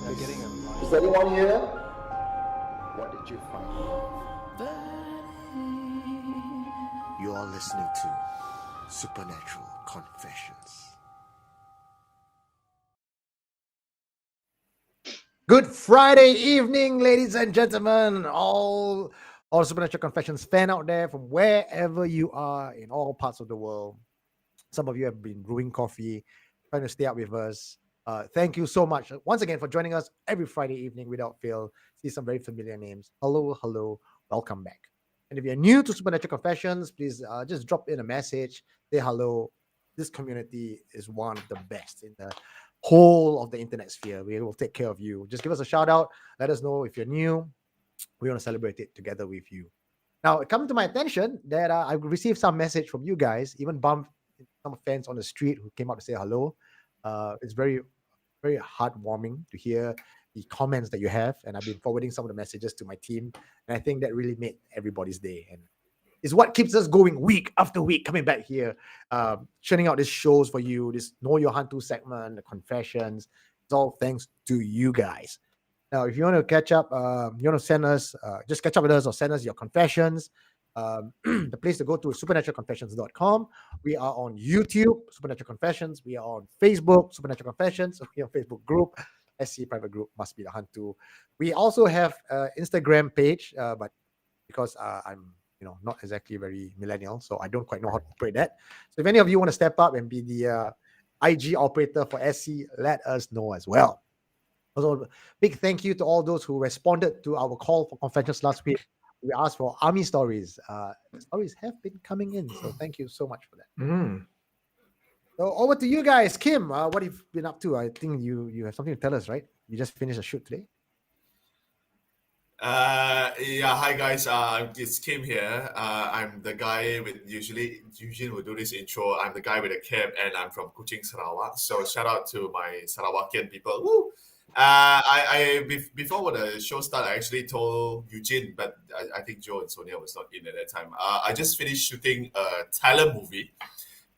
You're getting a vibe. Is anyone here? What did you find? You are listening to Supernatural Confessions. Good Friday evening, ladies and gentlemen. All Supernatural Confessions fan out there from wherever you are in all parts of the world. Some of you have been brewing coffee, trying to stay up with us. Thank you so much once again for joining us every Friday evening without fail. See some very familiar names. Hello, welcome back. And if you're new to Supernatural Confessions, please just drop in a message, say hello. This community is one of the best in the whole of the internet sphere. We will take care of you. Just give us a shout out. Let us know if you're new. We want to celebrate it together with you. Now, it came to my attention that I received some message from you guys, even bumped some fans on the street who came out to say hello. It's very, very heartwarming to hear the comments that you have, and I've been forwarding some of the messages to my team, and I think that really made everybody's day, and it's what keeps us going week after week, coming back here, churning out these shows for you, this Know Your Hantu segment, the confessions. It's all thanks to you guys. Now, if you want to catch up, you want to send us, just catch up with us or send us your confessions. The place to go to is supernaturalconfessions.com. We are on YouTube, Supernatural Confessions. We are on Facebook, Supernatural Confessions. We are on Facebook group, SC private group, Must Be the Hantu. We also have Instagram page, but because I'm not exactly very millennial, so I don't quite know how to operate that. So if any of you want to step up and be the IG operator for SC, let us know as well. Also, big thank you to all those who responded to our call for confessions last week. We asked for army stories. The stories have been coming in, so thank you so much for that. So over to you guys. Kim, what have you been up to? I think you have something to tell us, right? You just finished a shoot today. Yeah, hi guys. It's Kim here. I'm the guy with usually Eugene will do this intro. I'm the guy with a cap, and I'm from Kuching, Sarawak. So shout out to my Sarawakian people. Woo! Before the show started, I actually told Eugene, but I think Joe and Sonia was not in at that time. I just finished shooting a Thailand movie,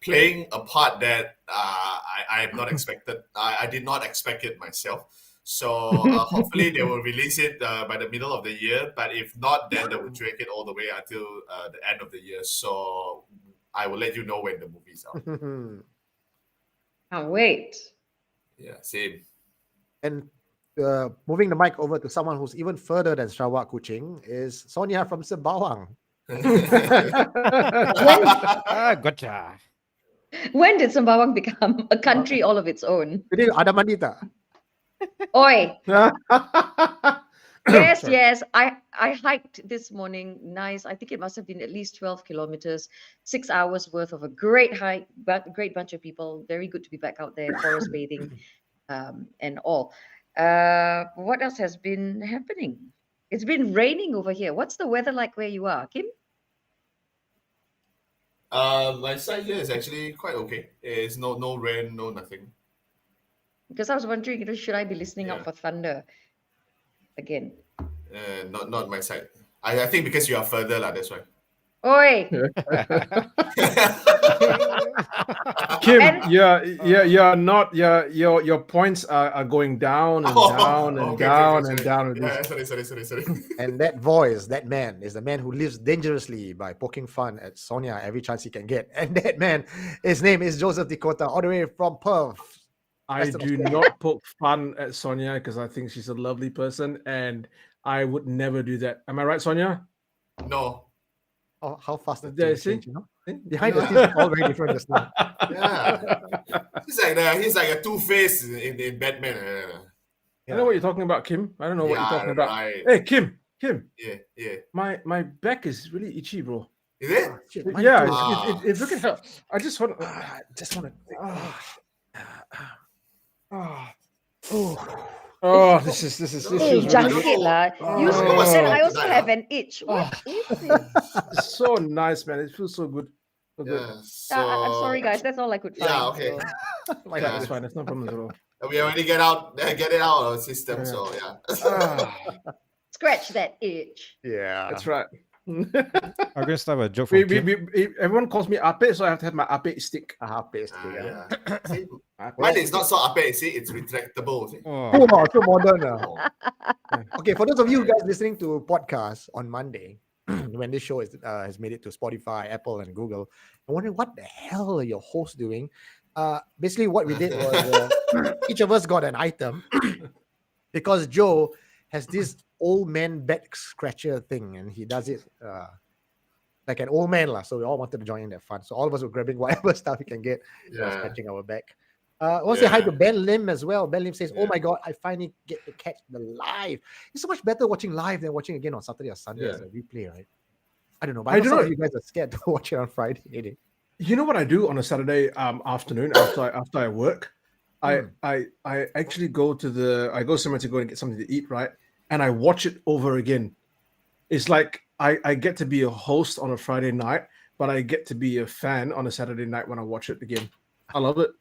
playing a part that I have not expected. I did not expect it myself. So hopefully they will release it by the middle of the year. But if not, then they will drag it all the way until the end of the year. So I will let you know when the movie's out. Can't wait. Yeah, same. And moving the mic over to someone who's even further than Sarawak Kuching is Sonia from Sembawang. Gotcha. When did Sembawang become a country all of its own? Jadi ada mandi tak? Oi! Yes, Sorry. yes. I hiked this morning. Nice. I think it must have been at least 12 kilometers, 6 hours worth of a great hike, but great bunch of people. Very good to be back out there, forest bathing, and all. What else has been happening? It's been raining over here. What's the weather like where you are, Kim? My side here is actually quite okay. It's no rain, no nothing. Because I was wondering, should I be listening out Yeah. for thunder again? Not my side. I think because you are further lah, that's why. Oi! Kim, And- you're not your points are going down and down and Okay, down sorry. and down with Yeah, this. sorry. And that voice, that man, is the man who lives dangerously by poking fun at Sonia every chance he can get. And that man, his name is Joseph Dakota, all the way from Perth. I do not poke fun at Sonia because I think she's a lovely person and I would never do that. Am I right, Sonia? No. Oh, how fast the Yeah, things see? change, you know? Behind the scenes, it's all very different just now. Yeah. He's like a two-face in Batman. I know what you're talking about, Kim. I don't know what you're Yeah, talking about. right. Hey, Kim, Yeah. my back is really itchy, bro. Is it? Shit, mine Yeah, too. it's looking hell. I just want. Just want to. Oh, this Hey, feels really jangkit good. lah. You Oh. spoke and I also Tonight, have huh? an itch. What is it? It's so nice, man. It feels so good. So good. Yeah. I'm sorry, guys. That's all I could find. Yeah, okay. so. Yeah, that's fine. That's no problem at all. We already get it out of our system, Yeah. so yeah. Ah, Scratch that itch. Yeah. that's right. I'm gonna start with a joke from Kim. Everyone calls me Ape, so I have to have my Ape stick. Paste, yeah. Yeah. See, Ape mine stick. is not so ape, see, it's retractable. See? Oh, Oh, so modern. Oh. Okay, for those of you guys listening to podcasts on Monday, when this show has made it to Spotify, Apple, and Google, I'm wondering what the hell are your hosts doing? Basically, what we did was each of us got an item because Joe has this old man back scratcher thing, and he does it like an old man lah. So we all wanted to join in that fun. So all of us were grabbing whatever stuff we can get, Yeah. scratching our back. I want to say hi Yeah. to Ben Lim as well. Ben Lim says, "Oh Yeah. my god, I finally get to catch the live. It's so much better watching live than watching again on Saturday or Sunday as Yeah. a replay, right?" I don't know, but I I know don't some know. of you guys are scared to watch it on Friday. Eh? You know what I do on a Saturday afternoon after I work? I actually go somewhere to go and get something to eat, right? And I watch it over again. It's like I get to be a host on a Friday night, but I get to be a fan on a Saturday night when I watch it again. I love it.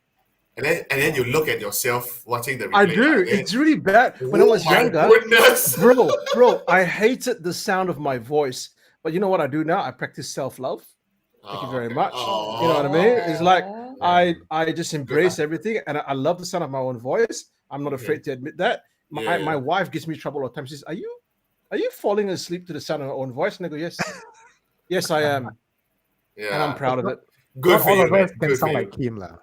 And then you look at yourself watching the replay. I do. again. It's really bad. When I was my younger, goodness. bro, I hated the sound of my voice. But you know what I do now? I practice self-love. Thank you Oh, very okay. much. Oh. You know what I mean? It's like Aw. I just embrace everything, and I love the sound of my own voice. I'm not afraid to admit that. Yeah. My wife gives me trouble all the time. She says, "Are you falling asleep to the sound of your own voice?" And I go, "Yes, yes, I am," Yeah. and I'm proud of it. Good Not for all you, of man. us can Good for sound you. like Kim lah.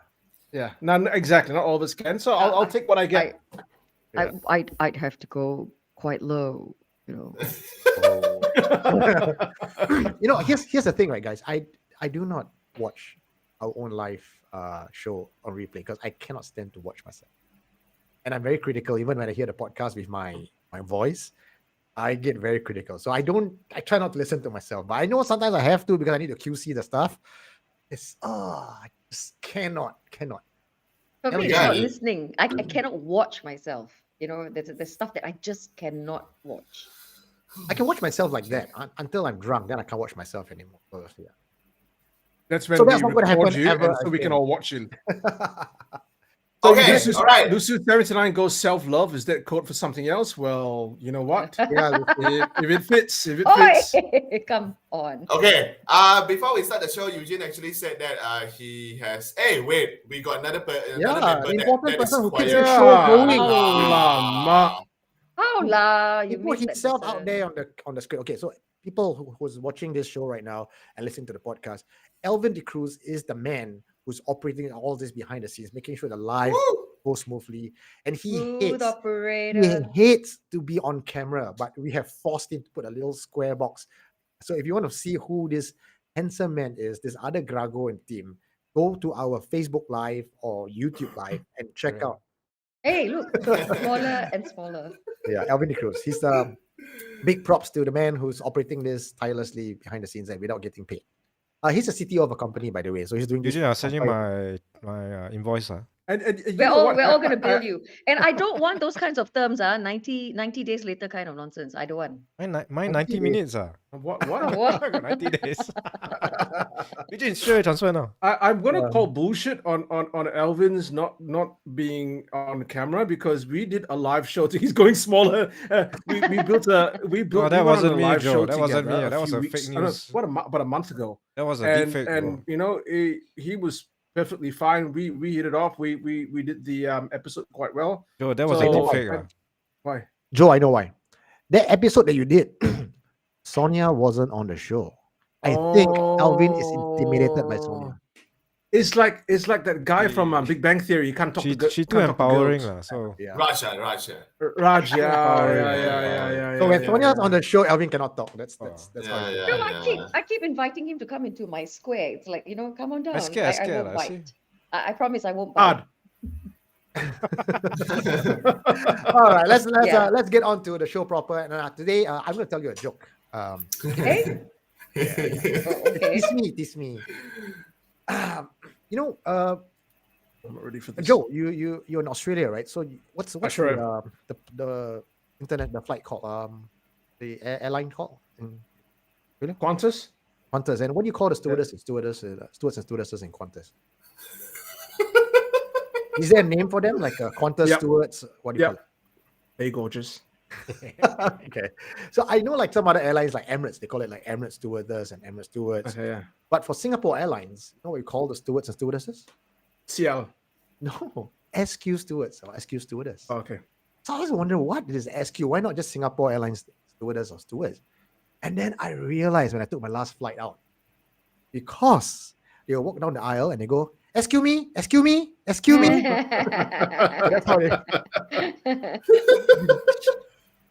Yeah, no, exactly. Not all of us can. So I'll take what I get. I'd have to go quite low, you know. You know, here's the thing, right, guys? I do not watch our own live show on replay because I cannot stand to watch myself, and I'm very critical. Even when I hear the podcast with my voice, I get very critical. So I try not to listen to myself, but I know sometimes I have to because I need to QC the stuff. I just cannot. For me, it's Yeah, not you- listening. I cannot watch myself. You know, there's stuff that I just cannot watch. I can watch myself like that until I'm drunk. Then I can't watch myself anymore. So, yeah. That's when So we that's not gonna record happen you, ever and so we can again. all watch you. Okay, Lucy, all right. Lucy 79 goes self-love. Is that code for something else? Well, you know what? Yeah, if it fits, Oi, come on. Okay. Before we start the show, Eugene actually said that he has. Hey, wait, we got another Yeah, member important that is person who keeps quiet. the show going. Alamak. How lah? He You put missed that himself out person. there on the screen. Okay, so people who's watching this show right now and listening to the podcast, Alvin De Cruz is the man who's operating all this behind the scenes, making sure the live goes smoothly. And he Smooth hates operator. to be on camera, but we have forced him to put a little square box. So if you want to see who this handsome man is, this other Grago and team, go to our Facebook Live or YouTube Live and check out. Hey, look, smaller and smaller. Yeah, Alvin De Cruz. He's big props to the man who's operating this tirelessly behind the scenes and without getting paid. He's a CTO of a company, by the way, so he's doing this. Usually, I'll send you my invoice. And you We're know all what? we're all gonna bill you. And I don't want those kinds of terms, 90 days later kind of nonsense. I don't want. My 90 minutes. What? What? I got 90 days. Eugene, sure, transfer now. I'm gonna call bullshit on Alvin's not being on camera because we did a live show. He's going smaller. We built that we went on wasn't a me, live Joe. show That wasn't together me. That was few a weeks- fake I don't know, news. about a month ago. That was a And deep fake. and you know he was perfectly fine. We hit it off. We did the episode quite well. Joe, that was a So- deep fake. Why? Joe, I know why. That episode that you did, Sonia wasn't on the show. I think Alvin is intimidated by Sonia. It's like that guy from Big Bang Theory. You can't talk She to too can't talk to empowering, girls. lah. So Yeah. Raja. Raj, yeah. So when Sonia's on the show, Alvin cannot talk. That's how Yeah, it is. yeah. No, I keep inviting him to come into my square. It's like, come on down. I scared, I won't I see. bite. I promise I won't bite. All right, let's Yeah. let's get on to the show proper. And today, I'm going to tell you a joke. Okay? Oh, okay. Tease me. I'm not ready for this. Joe, you're in Australia, right? So what's sure the internet, the flight called? The airline called? Qantas? Qantas. And what do you call the stewards and stewardesses in Qantas? Is there a name for them, like Qantas Yep. stewards? What do you Yep. Hey, gorgeous. call it? Okay. So I know like some other airlines like Emirates, they call it like Emirates stewardess and Emirates stewards. Okay, yeah. But for Singapore Airlines, you know what we call the stewards and stewardesses? CL. No, SQ stewards or SQ stewardess. Okay. So I always wonder, what is SQ? Why not just Singapore Airlines stewardess or stewards? And then I realized when I took my last flight out, because they will walk down the aisle and they go, SQ me. That's how they.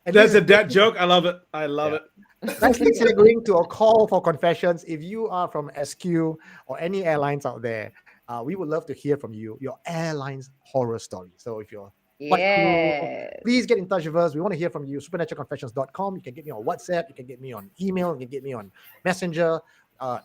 And That's this a dad joke. I love it. I love it. nicely segueing to a call for confessions. If you are from SQ or any airlines out there, we would love to hear from you, your airline's horror story. So if you're Yes. please get in touch with us. We want to hear from you. Supernaturalconfessions.com. You can get me on WhatsApp. You can get me on email. You can get me on Messenger.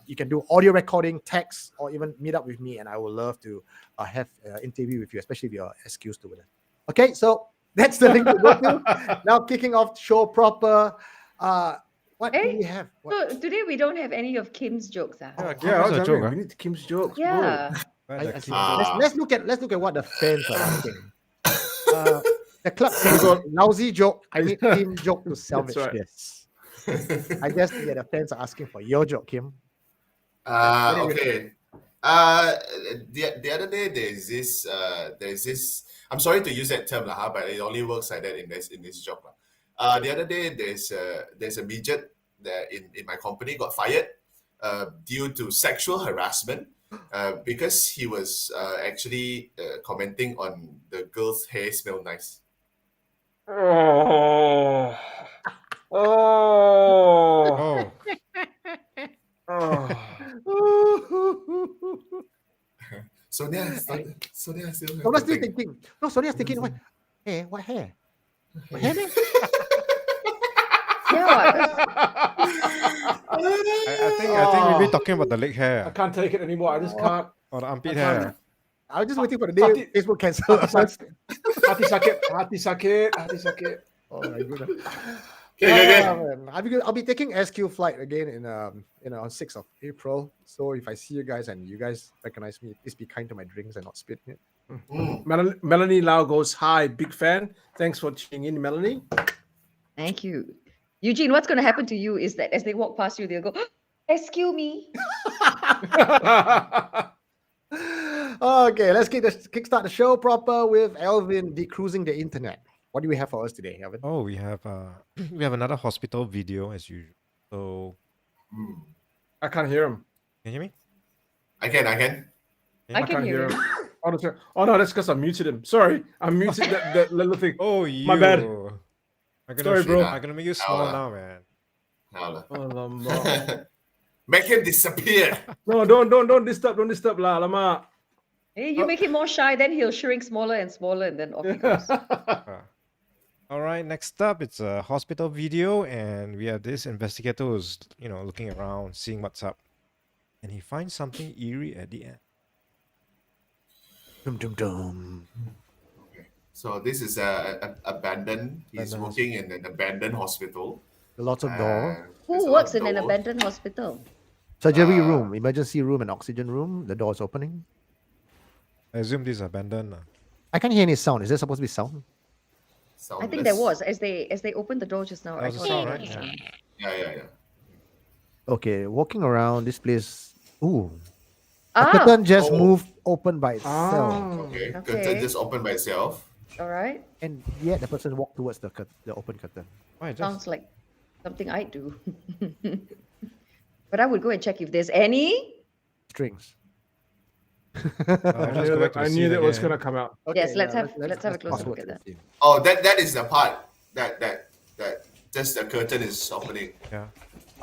You can do audio recording, text, or even meet up with me. And I would love to have an interview with you, especially if you're SQ student. Okay, so that's the link to go to. Now kicking off show proper. What do Hey, we have? What- So today we don't have any of Kim's jokes. Yeah, Yeah, Kim's a joke. we need Kim's jokes. bro. Yeah. I see. Ah. Let's look at what the fans are asking. The club says, lousy joke. I need Kim joke to salvage right. this. I guess the fans are asking for your joke, Kim. Okay. The other day there's this. I'm sorry to use that term, but it only works like that in this job. The other day there's a midget that in my company got fired due to sexual harassment because he was actually commenting on the girl's hair smell nice. Oh. Oh, Sonia still. Sonia's still thinking. No, Sonia's thinking, what? Hey, what hair? What hair, man? Yeah. I think we'll be talking about the leg I hair can't take it anymore. I just can't. or the armpit I can't. hair. I was just waiting for the day Facebook cancel. Hati sakit. Oh my goodness. Okay. Man. I'll be taking SQ flight again in on 6th of April. So if I see you guys and you guys recognize me, please be kind to my drinks and not spit it. Melanie Lau goes, hi, big fan. Thanks for tuning in, Melanie. Thank you. Eugene, what's going to happen to you is that as they walk past you, they'll go, excuse me. Okay, let's kickstart the show proper with Alvin decruising the internet. What do we have for us today, Alvin? Oh, we have another hospital video as usual. So Hmm. I can't hear him. can you hear me? I can. I can hear him. Oh no, that's because I muted him. Sorry, I muted that little thing. Oh, My bad. I'm gonna Sorry, bro. I'm gonna make you small Now, now, man. Now, Alamak. Make him disappear. No, don't disturb lah, alamak. Hey, you make him more shy, then he'll shrink smaller and smaller, and then off he goes. All right, next up, it's a hospital video, and we have this investigator who's, looking around, seeing what's up, and he finds something eerie at the end. Dum dum dum. So this is a abandoned. He's Abandoned working in an abandoned hospital. Lots of doors. There's a Who lot works of in an doors. abandoned hospital? Surgery room, emergency room, and oxygen room. The door is opening. I assume this is abandoned. I can't hear any sound. Is there supposed to be sound? I think there Soundless. was as they opened the door just now. That I was a thought sound, there right? was a Yeah. sound. Yeah. Okay, walking around this place. Ooh, the Ah, curtain just Oh. moved open by itself, Okay. Okay. Curtain just opened by itself. all right. and yet the person walked towards the open curtain. Why just Sounds like something I do. But I would go and check if there's any. Strings. let's go back to the I knew scene that was again. gonna come out. Yes, let's yeah, have a closer fast look forward at to the that. scene. Oh, that is the part that just the curtain is opening. Yeah.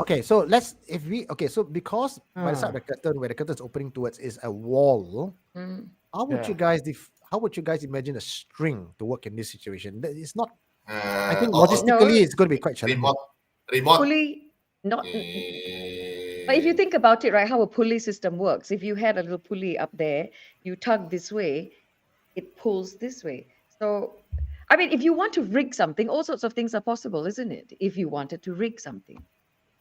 Okay, so so because by the side of the curtain, where the curtain is opening towards is a wall. Mm. How would Yeah. you guys imagine a string to work in this situation? It's not. I think Oh, logistically it's going to be quite challenging. remote. Pulley, not. But if you think about it, right, how a pulley system works, if you had a little pulley up there, you tug this way, it pulls this way. So, I mean, if you want to rig something, all sorts of things are possible, isn't it? If you wanted to rig something.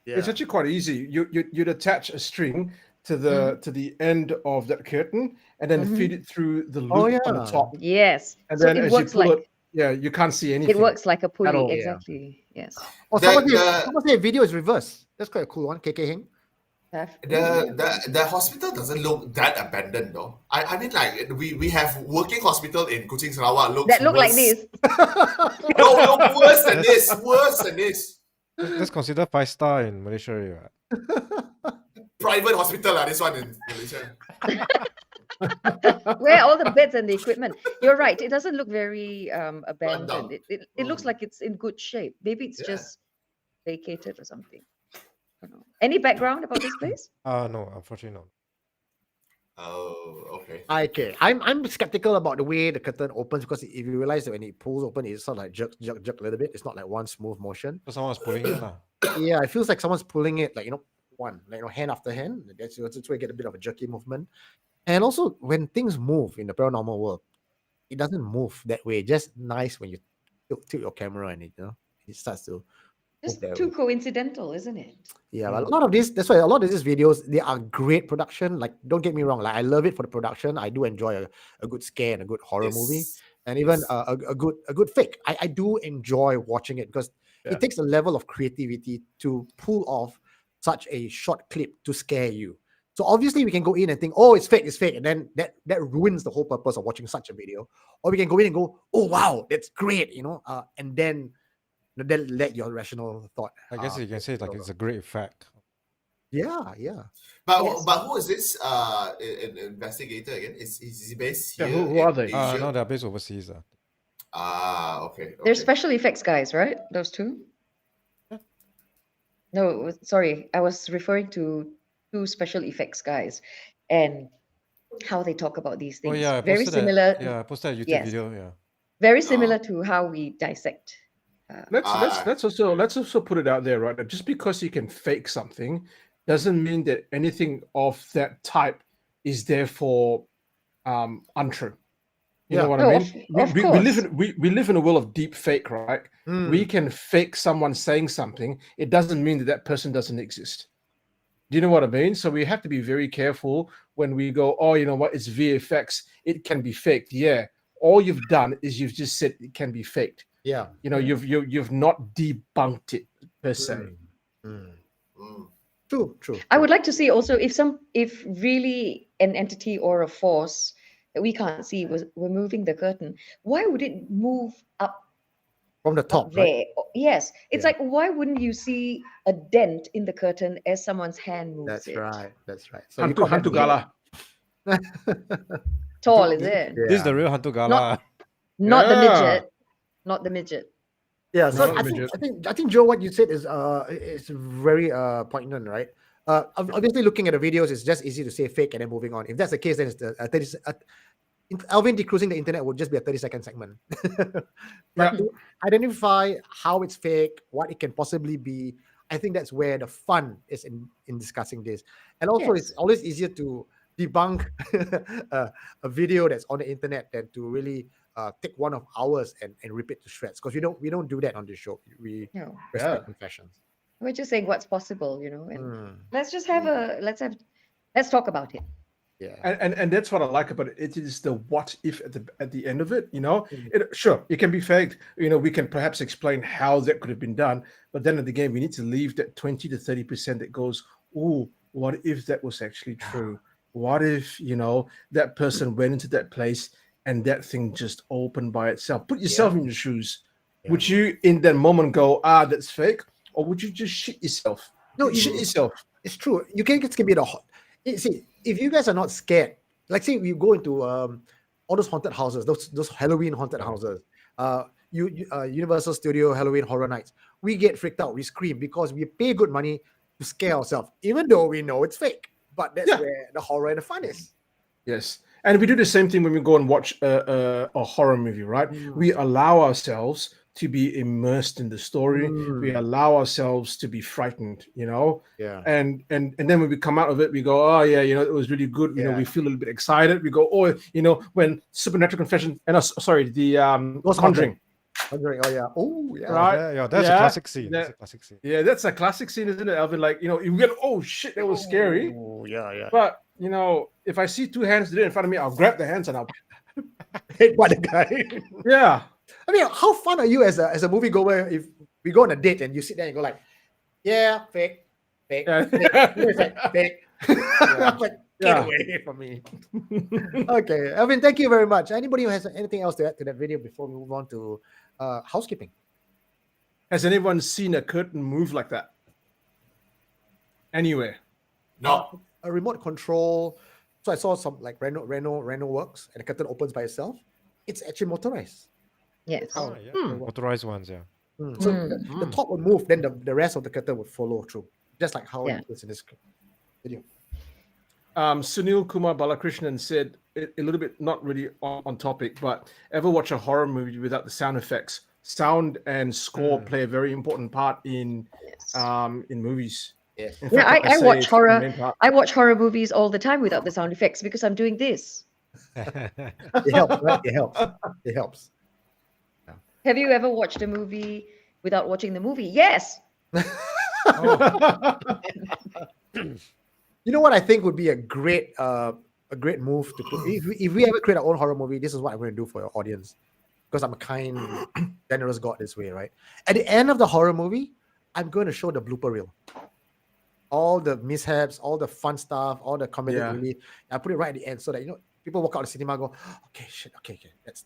It's actually quite easy. You'd attach a string to the end of that curtain and then feed it through the loop on the yeah. top. Yes. And So then it as you works pull like it, you can't see anything. it works like a pulley. all, yeah. Exactly. Yes. Oh, someone say video is reverse. That's quite a cool one. KK Heng. The hospital doesn't look that abandoned though. I mean, like we have working hospital in Kuching Sarawak That look like worse. this. No, worse than this. Worse than this. Let's consider 5-star in Malaysia. Right? Private hospital, this one in Malaysia. Where are all the beds and the equipment? You're right. It doesn't look very down. abandoned. It looks like it's in good shape. Maybe it's Yeah. just vacated or something. I don't know. Any background about this place? No, unfortunately not. Oh, okay. Okay, I'm skeptical about the way the curtain opens because if you realize that when it pulls open, it's sort of like jerk a little bit. It's not like one smooth motion. So someone's pulling it. Yeah, it feels like someone's pulling it, like hand after hand. That's where you get a bit of a jerky movement. And also, when things move in the paranormal world, it doesn't move that way. Just nice when you tilt your camera and it starts to. Just that too way. coincidental, isn't it? Yeah, a lot of this. That's why a lot of these videos they are great production. Like, don't get me wrong. Like, I love it for the production. I do enjoy a good scare and a good horror movie, and even a good fake. I do enjoy watching it because it takes a level of creativity to pull off such a short clip to scare you. So obviously we can go in and think, oh, it's fake, and then that ruins the whole purpose of watching such a video. Or we can go in and go, oh wow, that's great, and then let your rational thought. I guess you can say like it's a great effect. Yeah. But Yes. but who is this investigator again? Is he based here? Yeah, who are they? in Asia? No, they're based overseas. Okay. They're special effects guys, right? Those two? No, sorry. I was referring to two special effects guys and how they talk about these things. Oh yeah, I Very posted similar. I posted a YouTube Yes. video. Yeah. Very similar to how we dissect. Let's also put it out there, right? That just because you can fake something doesn't mean that anything of that type is therefore untrue. You know what I mean? We live in a world of deep fake, right? We can fake someone saying something. It doesn't mean that person doesn't exist. Do you know what I mean? So we have to be very careful when we go, oh, you know what? It's VFX. It can be faked. Yeah. All you've done is you've just said it can be faked. Yeah. You've not debunked it per se. True. I would like to see also if really an entity or a force that we can't see was removing the curtain, why would it move up from the up top, right? there. Yes, it's Yeah. like, why wouldn't you see a dent in the curtain as someone's hand moves That's it? right. That's right. So you call that Hantu Gala. Tall, is it? This is the Yeah. real Hantu Gala. Not the Yeah. midget, not the midget. Yeah, so not I the think, midget. I think Joe, what you said is very poignant, right? Obviously, looking at the videos, it's just easy to say fake and then moving on. If that's the case, then it's the 30. Alvin decruising the internet would just be a 30-second segment. But Yeah. to identify how it's fake, what it can possibly be, I think that's where the fun is in discussing this. And also, it's Yes. always easier to debunk a video that's on the internet than to really take one of ours and rip it to shreds, because we don't do that on this show. We No, respect Yeah. confessions. we're just saying what's possible, and Mm, let's just have let's talk about it. yeah. And that's what I like about it. It is the what if at the end of it, Mm. Sure, it can be faked. We can perhaps explain how that could have been done, but then at the game, we need to leave that 20 to 30% that goes, oh, what if that was actually true? What if, that person went into that place and that thing just opened by itself? Put yourself in your shoes. Yeah. Would you in that moment go, that's fake? Or would you just shit yourself? No, Shit yourself. It's true. You can be the hot. See, if you guys are not scared, like say you go into all those haunted houses, those Halloween haunted houses, Universal Studio Halloween Horror Nights, we get freaked out, we scream because we pay good money to scare ourselves, even though we know it's fake. But that's Yeah. where the horror and the fun is. Yes. And we do the same thing when we go and watch a horror movie, right? We allow ourselves to be immersed in the story. We allow ourselves to be frightened, Yeah. and then when we come out of it, we go, oh yeah, it was really good. We feel a little bit excited. We go, oh, when Supernatural Confession and the Ghost Conjuring. Conjuring. Oh yeah. Oh yeah. Right. Yeah, that's a Yeah, classic scene. that- That's a classic scene. Yeah, that's a classic scene, isn't it, Alvin? Like, you get, oh shit, that was scary. Oh yeah, yeah. But if I see two hands in front of me, I'll grab the hands and I'll Headbutt the guy. yeah. I mean, how fun are you as a moviegoer if we go on a date and you sit there and go like, yeah, fake, fake, Yeah. fake. It's like, fake. I'm like, get Yeah. away from me. Okay, Alvin, thank you very much. Anybody who has anything else to add to that video before we move on to housekeeping? Has anyone seen a curtain move like that? Anywhere? No. A remote control. So I saw some like Renault works and the curtain opens by itself. It's actually motorized. Yes. How? Yeah. Motorized ones, yeah. So the top would move, then the rest of the curtain would follow through, just like how Yeah. it is in this video. Sunil Kumar Balakrishnan said a little bit, not really on topic, but ever watch a horror movie without the sound effects? Sound and score play a very important part in movies. Yes. In Yeah, fact, like I say, watch it's the horror. main part. I watch horror movies all the time without the sound effects because I'm doing this. It helps, right? It helps. It helps. Have you ever watched a movie without watching the movie? Yes. You know what I think would be a great move to put if we ever create our own horror movie. This is what I'm going to do for your audience, because I'm a kind, generous God this way, right? At the end of the horror movie, I'm going to show the blooper reel, all the mishaps, all the fun stuff, all the comedic Yeah. relief. I put it right at the end so that people walk out of the cinema and go, okay, shit, okay, that's.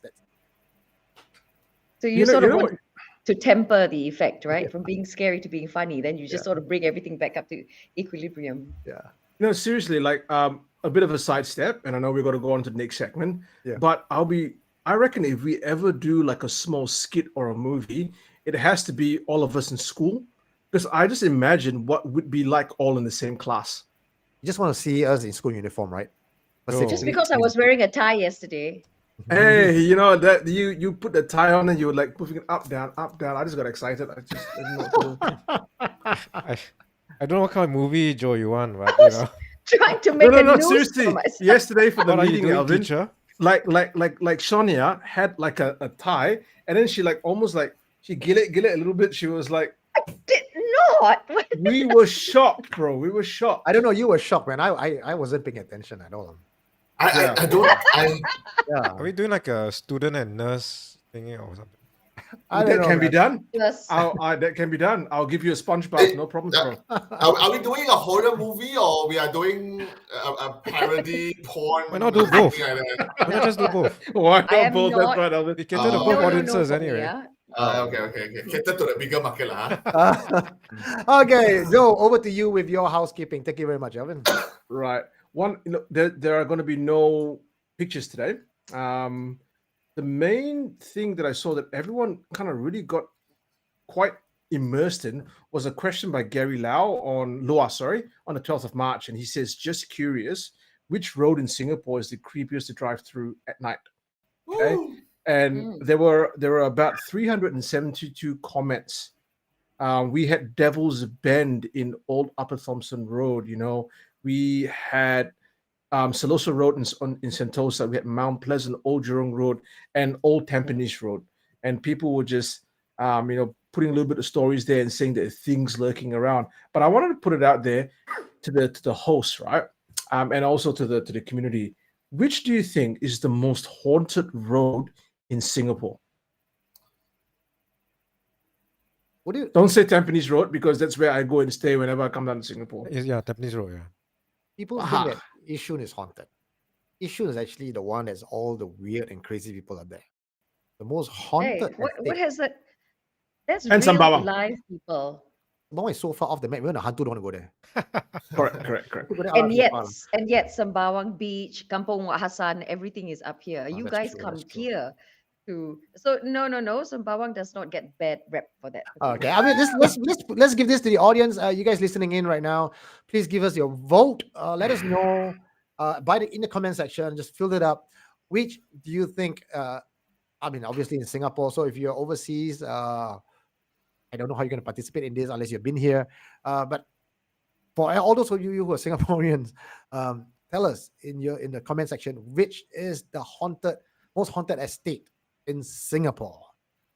So you, You know- sort you of know want to temper the effect, right? From being scary to being funny. Then you just sort of bring everything back up to equilibrium. Yeah. No, seriously, like a bit of a sidestep, and I know we're going to go on to the next segment. Yeah. But I reckon if we ever do like a small skit or a movie, it has to be all of us in school, because I just imagine what would be like all in the same class. You just want to see us in school uniform, right? But Oh. Just because I was wearing a tie yesterday. Hey, that you put the tie on and you were like moving it up, down, up, down. I just got excited. I just didn't know what to do. I don't know what kind of movie, Joe, you want, but Trying to make No, a noose seriously. for myself. Yesterday for the what are you meeting, doing, Alvin, teacher? like Sonia had like a tie, and then she like almost like she gill it a little bit. She was like, Did not. we were shocked, bro. We were shocked. I don't know. You were shocked, man. I wasn't paying attention at all. I don't. Yeah. Are we doing like a student and nurse thingy or something? I don't That know, can be man. done. Yes. That can be done. I'll give you a sponge bath, no problem, bro. Are we doing a horror movie or we are doing a parody porn? Why not do both? something like that? Why not just do both? Why I not am both? not- That's right, Alvin. We cater to Oh. both No, audiences for me, anyway. yeah. Okay. Cater to the bigger market, lah. Huh? Okay, Joe, over to you with your housekeeping. Thank you very much, Alvin. Right. One, there are going to be no pictures today. The main thing that I saw that everyone kind of really got quite immersed in was a question by Gary Loa, on the 12th of March, and he says, "Just curious, which road in Singapore is the creepiest to drive through at night?" Okay, and there were about 372 comments. We had Devil's Bend in Old Upper Thompson Road. We had Siloso Road in Sentosa. We had Mount Pleasant, Old Jurong Road, and Old Tampines Road. And people were just, putting a little bit of stories there and saying that there are things lurking around. But I wanted to put it out there to the hosts, right, and also to the community. Which do you think is the most haunted road in Singapore? Don't say Tampines Road, because that's where I go and stay whenever I come down to Singapore. Yeah, Tampines Road. Yeah. People think that Yishun is haunted. Yishun is actually the one that's all the weird and crazy people are there. The most haunted. What has that? That's And real Sembawang. live people. Sembawang is so far off the map. Even the hantu don't want to go there. Correct. Go there, And yet, far. Sembawang Beach, Kampong Wak Hassan, everything is up here. You that's guys true, come that's true. here to. So no. Sembawang does not get bad rep for that. Okay, I mean, let's give this to the audience. You guys listening in right now, please give us your vote. Let us know in the comment section. Just fill it up. Which do you think? I mean, obviously in Singapore. So if you're overseas, I don't know how you're going to participate in this unless you've been here. But for all those of you who are Singaporeans, tell us in the comment section which is the most haunted estate in Singapore.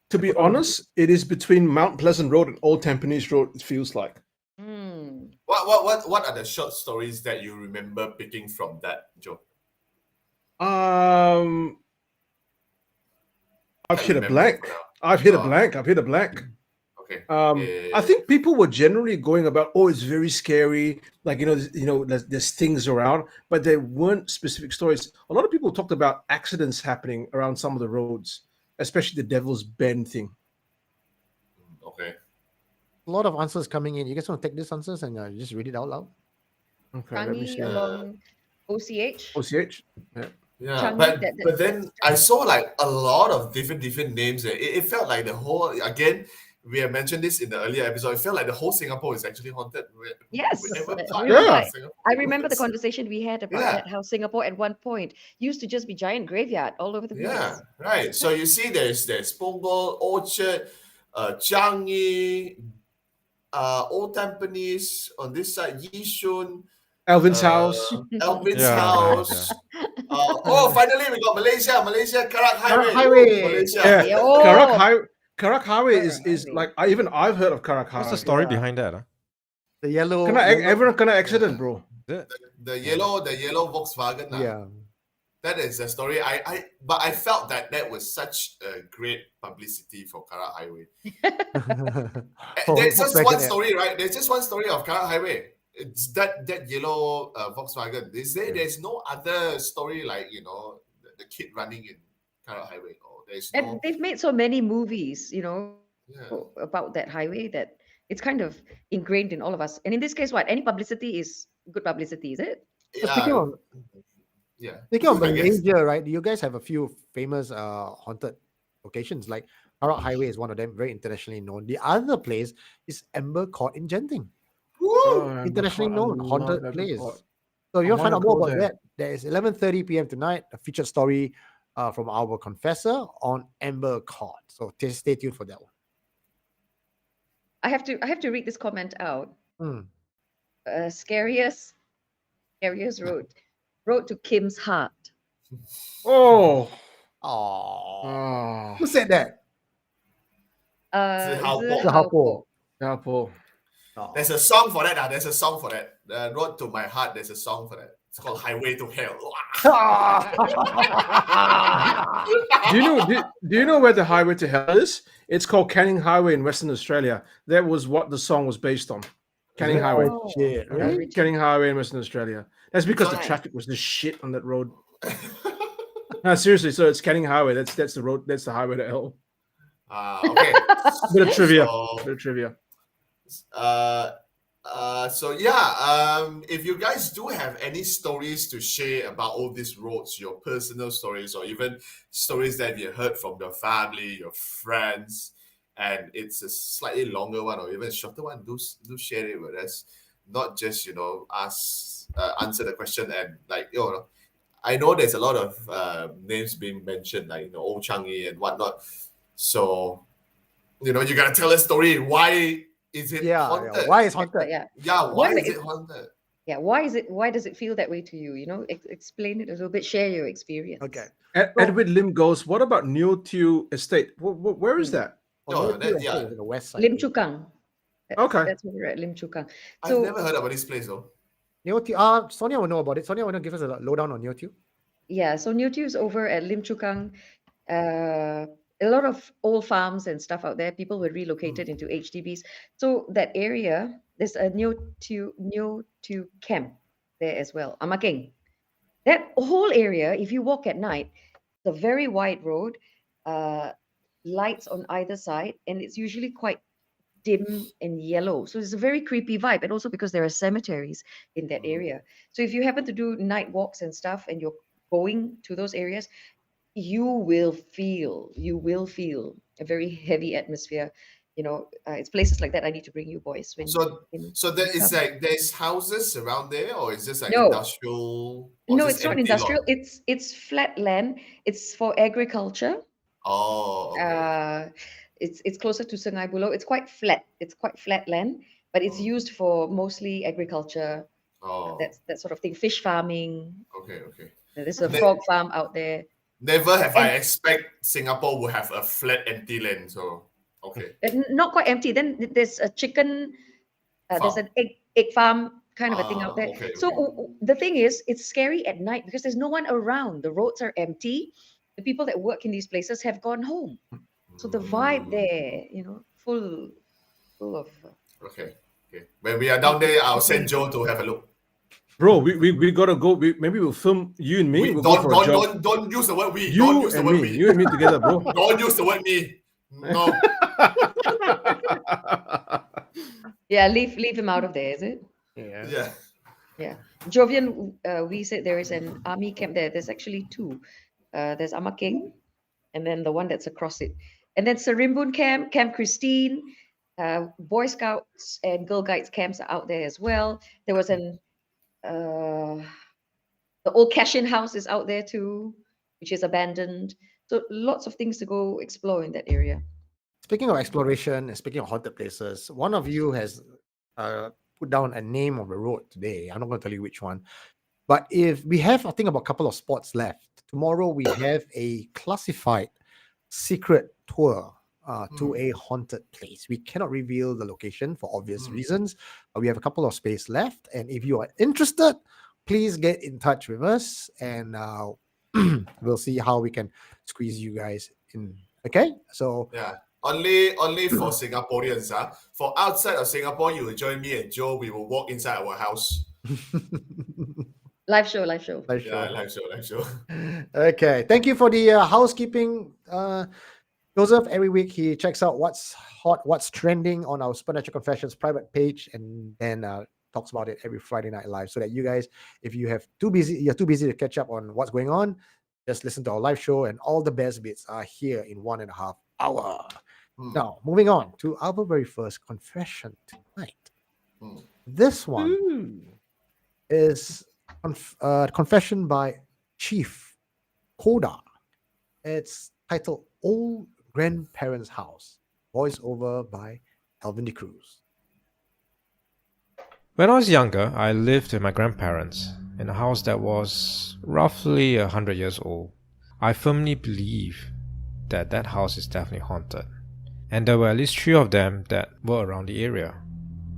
To be honest, it is between Mount Pleasant Road and Old Tampines Road, it feels like. What are the short stories that you remember picking from that, Joe? I've hit a blank. I've hit a blank. Okay. I think people were generally going about, it's very scary. Like, there's things around, but there weren't specific stories. A lot of people talked about accidents happening around some of the roads, especially the Devil's Bend thing. Okay. A lot of answers coming in. You guys want to take these answers and just read it out loud? Okay, let me Changi see. along OCH. OCH? Yeah. Yeah, Changi, but then I saw like a lot of different names. It felt like the whole, again, we have mentioned this in the earlier episode. It felt like the whole Singapore is actually haunted. Yes, Yeah. I remember the conversation we had about that, how Singapore at one point used to just be giant graveyard all over the place. Yeah, right. So you see, there's Punggol, Orchard, Changi, Old Tampines on this side, Yishun, Alvin's house. Alvin's Yeah, house. Finally we got Malaysia, Karak Highway. Highway. Malaysia. Yeah. Karak Highway is Highway. like I've heard of Karak Highway. What's the story behind that? Huh? The yellow. Everyone kind of accident, bro. The yellow Volkswagen. Yeah. That is the story. But I felt that was such a great publicity for Karak Highway. There's just one story, right? There's just one story of Karak Highway. It's that yellow Volkswagen. There's no other story like the kid running in Karak Highway. And they've made so many movies, about that highway that it's kind of ingrained in all of us. And in this case, any publicity is good publicity, is it? Speaking of Malaysia, right? You guys have a few famous haunted locations. Like Karak Highway is one of them, very internationally known. The other place is Amber Court in Genting. Internationally known haunted place. So you'll find out more about that. There is 11:30 p.m. tonight, a featured story from our Confessor on Amber Court. So stay tuned for that one. I have to read this comment out. Scariest road to Kim's heart. Oh. Oh. Who said that? Zihao Po. There's a song for that. There's a song for that. The road to my heart. There's a song for that. It's called Highway to Hell. Do you know where the Highway to Hell is? It's called Canning Highway in Western Australia. That was what the song was based on. Canning Highway. Shit. Really? Canning Highway in Western Australia. That's because the traffic was the shit on that road. No, seriously. So it's Canning Highway. That's the road. That's the Highway to Hell. Okay. Bit of trivia. So, Bit of trivia. so yeah, if you guys do have any stories to share about all these roads, your personal stories, or even stories that you heard from your family, your friends, and it's a slightly longer one or even shorter one, do share it with us. Not just answer the question and I know there's a lot of names being mentioned, like Old Changi and whatnot. So you gotta tell a story. Why is it haunted? Why is haunted? Yeah. Yeah, why but is it it- haunted? Yeah. Why does it feel that way to you? Explain it a little bit. Share your experience. Okay. Edward Lim goes, what about Neo Teo Estate? Where is that? Oh, North View yeah. Estate is on the west side. Lim Chu Kang. Okay. That's where we're at, Lim Chu Kang. I've So never heard about this place though. Neo Teo, Sonia will know about it. Sonia will give us a lowdown on Neo Teo. yeah, so New is over at Lim Chu Kang. A lot of old farms and stuff out there. People were relocated into HDBs. So that area, there's a Neo Teo camp there as well. Amakeng. That whole area, if you walk at night, it's a very wide road, lights on either side, and it's usually quite dim and yellow. So it's a very creepy vibe. And also because there are cemeteries in that area. So if you happen to do night walks and stuff and you're going to those areas, you will feel a very heavy atmosphere. It's places like that I need to bring you boys when So there is there's houses around there, or is this like No. industrial? Or no, is it's this not empty lot? industrial. It's flat land. It's for agriculture. Oh, okay. It's closer to Sungai Buloh. It's quite flat. It's quite flat land, but it's used for mostly agriculture. Oh, That sort of thing. Fish farming. okay. There's a frog farm out there. Never have I expect Singapore would have a flat empty land. So okay. Not quite empty. Then there's a chicken. There's an egg farm kind of a thing out there. Okay, So the thing is, it's scary at night because there's no one around. The roads are empty. The people that work in these places have gone home. So the vibe there, full of. Okay. When we are down there, I'll send Joe to have a look. Bro, we gotta go. Maybe we'll film you and me. We'll go for a jog. Don't use the word we. You Don't use the and word me. we. You and me together, bro. Don't use the word me. No. Yeah, leave him out of there, is it? Yeah. Yeah. Jovian, we said there is an army camp there. There's actually two. There's Amakeng, and then the one that's across it. And then Serimbun Camp, Camp Christine, Boy Scouts and Girl Guides camps are out there as well. There was the old Cashin house is out there too, which is abandoned. So lots of things to go explore in that area. Speaking of exploration and speaking of haunted places, one of you has put down a name of the road today. I'm not going to tell you which one. But if we have, I think, about a couple of spots left. Tomorrow we have a classified secret tour to a haunted place. We cannot reveal the location for obvious reasons, but we have a couple of space left. And if you are interested, please get in touch with us, and we'll see how we can squeeze you guys in. Okay, so Yeah. Only for Singaporeans. For outside of Singapore, you will join me and Joe. We will walk inside our house. Live show. live show. Yeah, live show. Okay, thank you for the housekeeping, Joseph. Every week he checks out what's hot, what's trending on our Supernatural Confessions private page, and then talks about it every Friday night live, so that you guys, if you're too busy to catch up on what's going on, just listen to our live show, and all the best bits are here in 1.5 hours. Now, moving on to our very first confession tonight. This one is confession by Chef Koda. It's titled Old Grandparents' House, voiceover by Alvin De Cruz. When I was younger, I lived with my grandparents in a house that was roughly 100 years old. I firmly believe that that house is definitely haunted, and there were at least 3 of them that were around the area.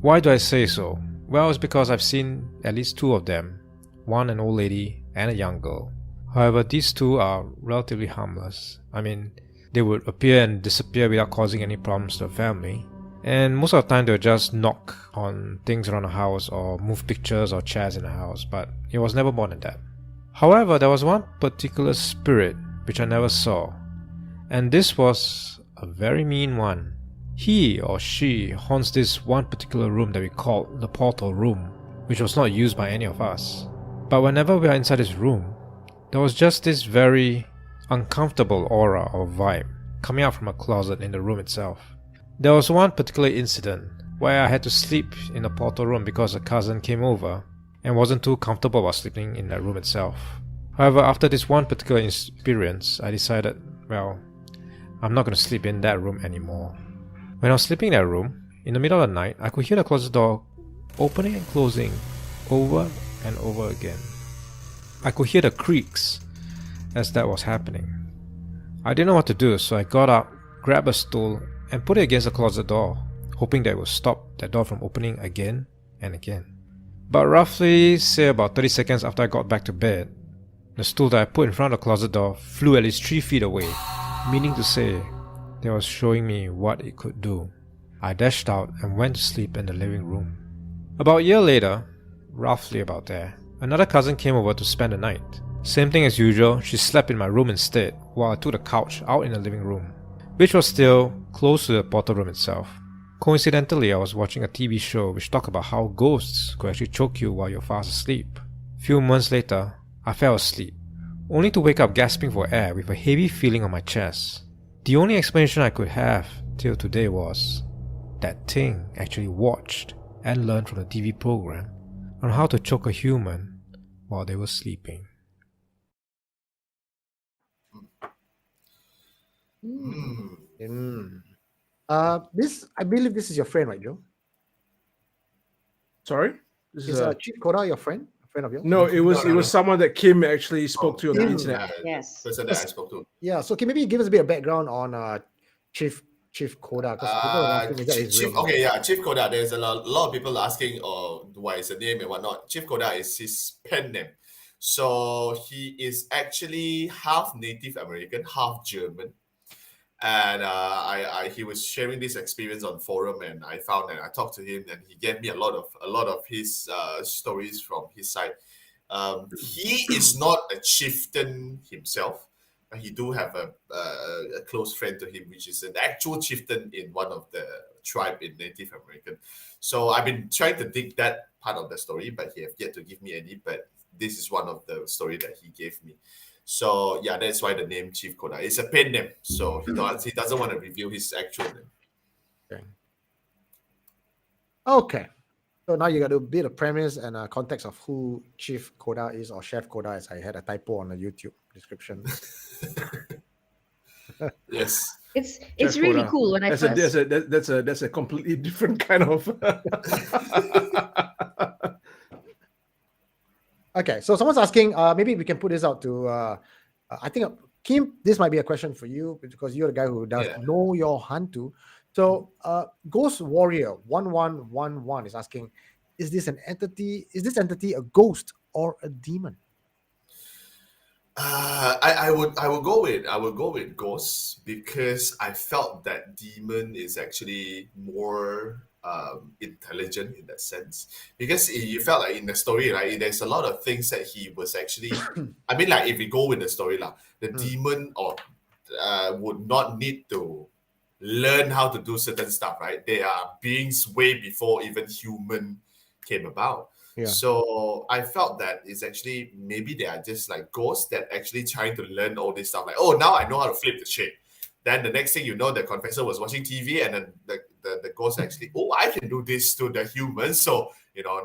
Why do I say so? Well, it's because I've seen at least 2 of them, one an old lady and a young girl. However, these 2 are relatively harmless. I mean, they would appear and disappear without causing any problems to the family. And most of the time they would just knock on things around the house or move pictures or chairs in the house, but it was never more than that. However, there was one particular spirit which I never saw, and this was a very mean one. He or she haunts this one particular room that we called the portal room, which was not used by any of us. But whenever we are inside this room, there was just this very uncomfortable aura or vibe coming out from a closet in the room itself. There was one particular incident where I had to sleep in the portal room because a cousin came over and wasn't too comfortable about sleeping in that room itself. However, after this one particular experience, I decided, well, I'm not going to sleep in that room anymore. When I was sleeping in that room, in the middle of the night, I could hear the closet door opening and closing over and over again. I could hear the creaks as that was happening. I didn't know what to do, so I got up, grabbed a stool, and put it against the closet door, hoping that it would stop that door from opening again and again. But roughly, say about 30 seconds after I got back to bed, the stool that I put in front of the closet door flew at least 3 feet away, meaning to say that it was showing me what it could do. I dashed out and went to sleep in the living room. About a year later, roughly about there, another cousin came over to spend the night. Same thing as usual, she slept in my room instead, while I took the couch out in the living room, which was still close to the portal room itself. Coincidentally, I was watching a TV show which talked about how ghosts could actually choke you while you're fast asleep. Few months later, I fell asleep, only to wake up gasping for air with a heavy feeling on my chest. The only explanation I could have till today was that thing actually watched and learned from the TV program on how to choke a human while they were sleeping. This, I believe this is your friend, right, Joe? Sorry? This Is Chief Koda your friend? A friend of yours? No, it was No. someone that Kim actually spoke to on the Kim. internet. Yes. Person that I spoke to. Yeah, so can maybe give us a bit of background on Chief Koda? 'Cause people are asking, is that his real name? Chief Koda. There's a lot of people asking, why is the name and whatnot. Chief Koda is his pen name. So he is actually half Native American, half German. And he was sharing this experience on forum, and I found that I talked to him, and he gave me a lot of his stories from his side. He is not a chieftain himself, but he do have a close friend to him, which is an actual chieftain in one of the tribe in Native American. So I've been trying to dig that part of the story, but he have yet to give me any. But this is one of the story that he gave me. So yeah, that's why the name Chief Koda. It's a pen name, so he doesn't want to reveal his actual name. Okay. So now you got a bit of premise and context of who Chief Koda is, or Chef Koda, as I had a typo on the YouTube description. Yes. It's Chef really Koda. cool when I first. That's a completely different kind of. Okay, so someone's asking, maybe we can put this out to, I think, Kim, this might be a question for you because you're the guy who does know your Hantu. So, Ghost Warrior 1111 is asking, is this entity a ghost or a demon? I would go with ghosts, because I felt that demon is actually more intelligent in that sense, because you felt like in the story, right, there's a lot of things that he was actually I mean, like, if we go with the story, the demon would not need to learn how to do certain stuff, right? They are beings way before even human came about. Yeah. So I felt that it's actually, maybe they are just like ghosts that actually trying to learn all this stuff. Like, oh, now I know how to flip the shape. Then the next thing you know, the Confessor was watching TV, and then the ghost actually, oh, I can do this to the humans. So,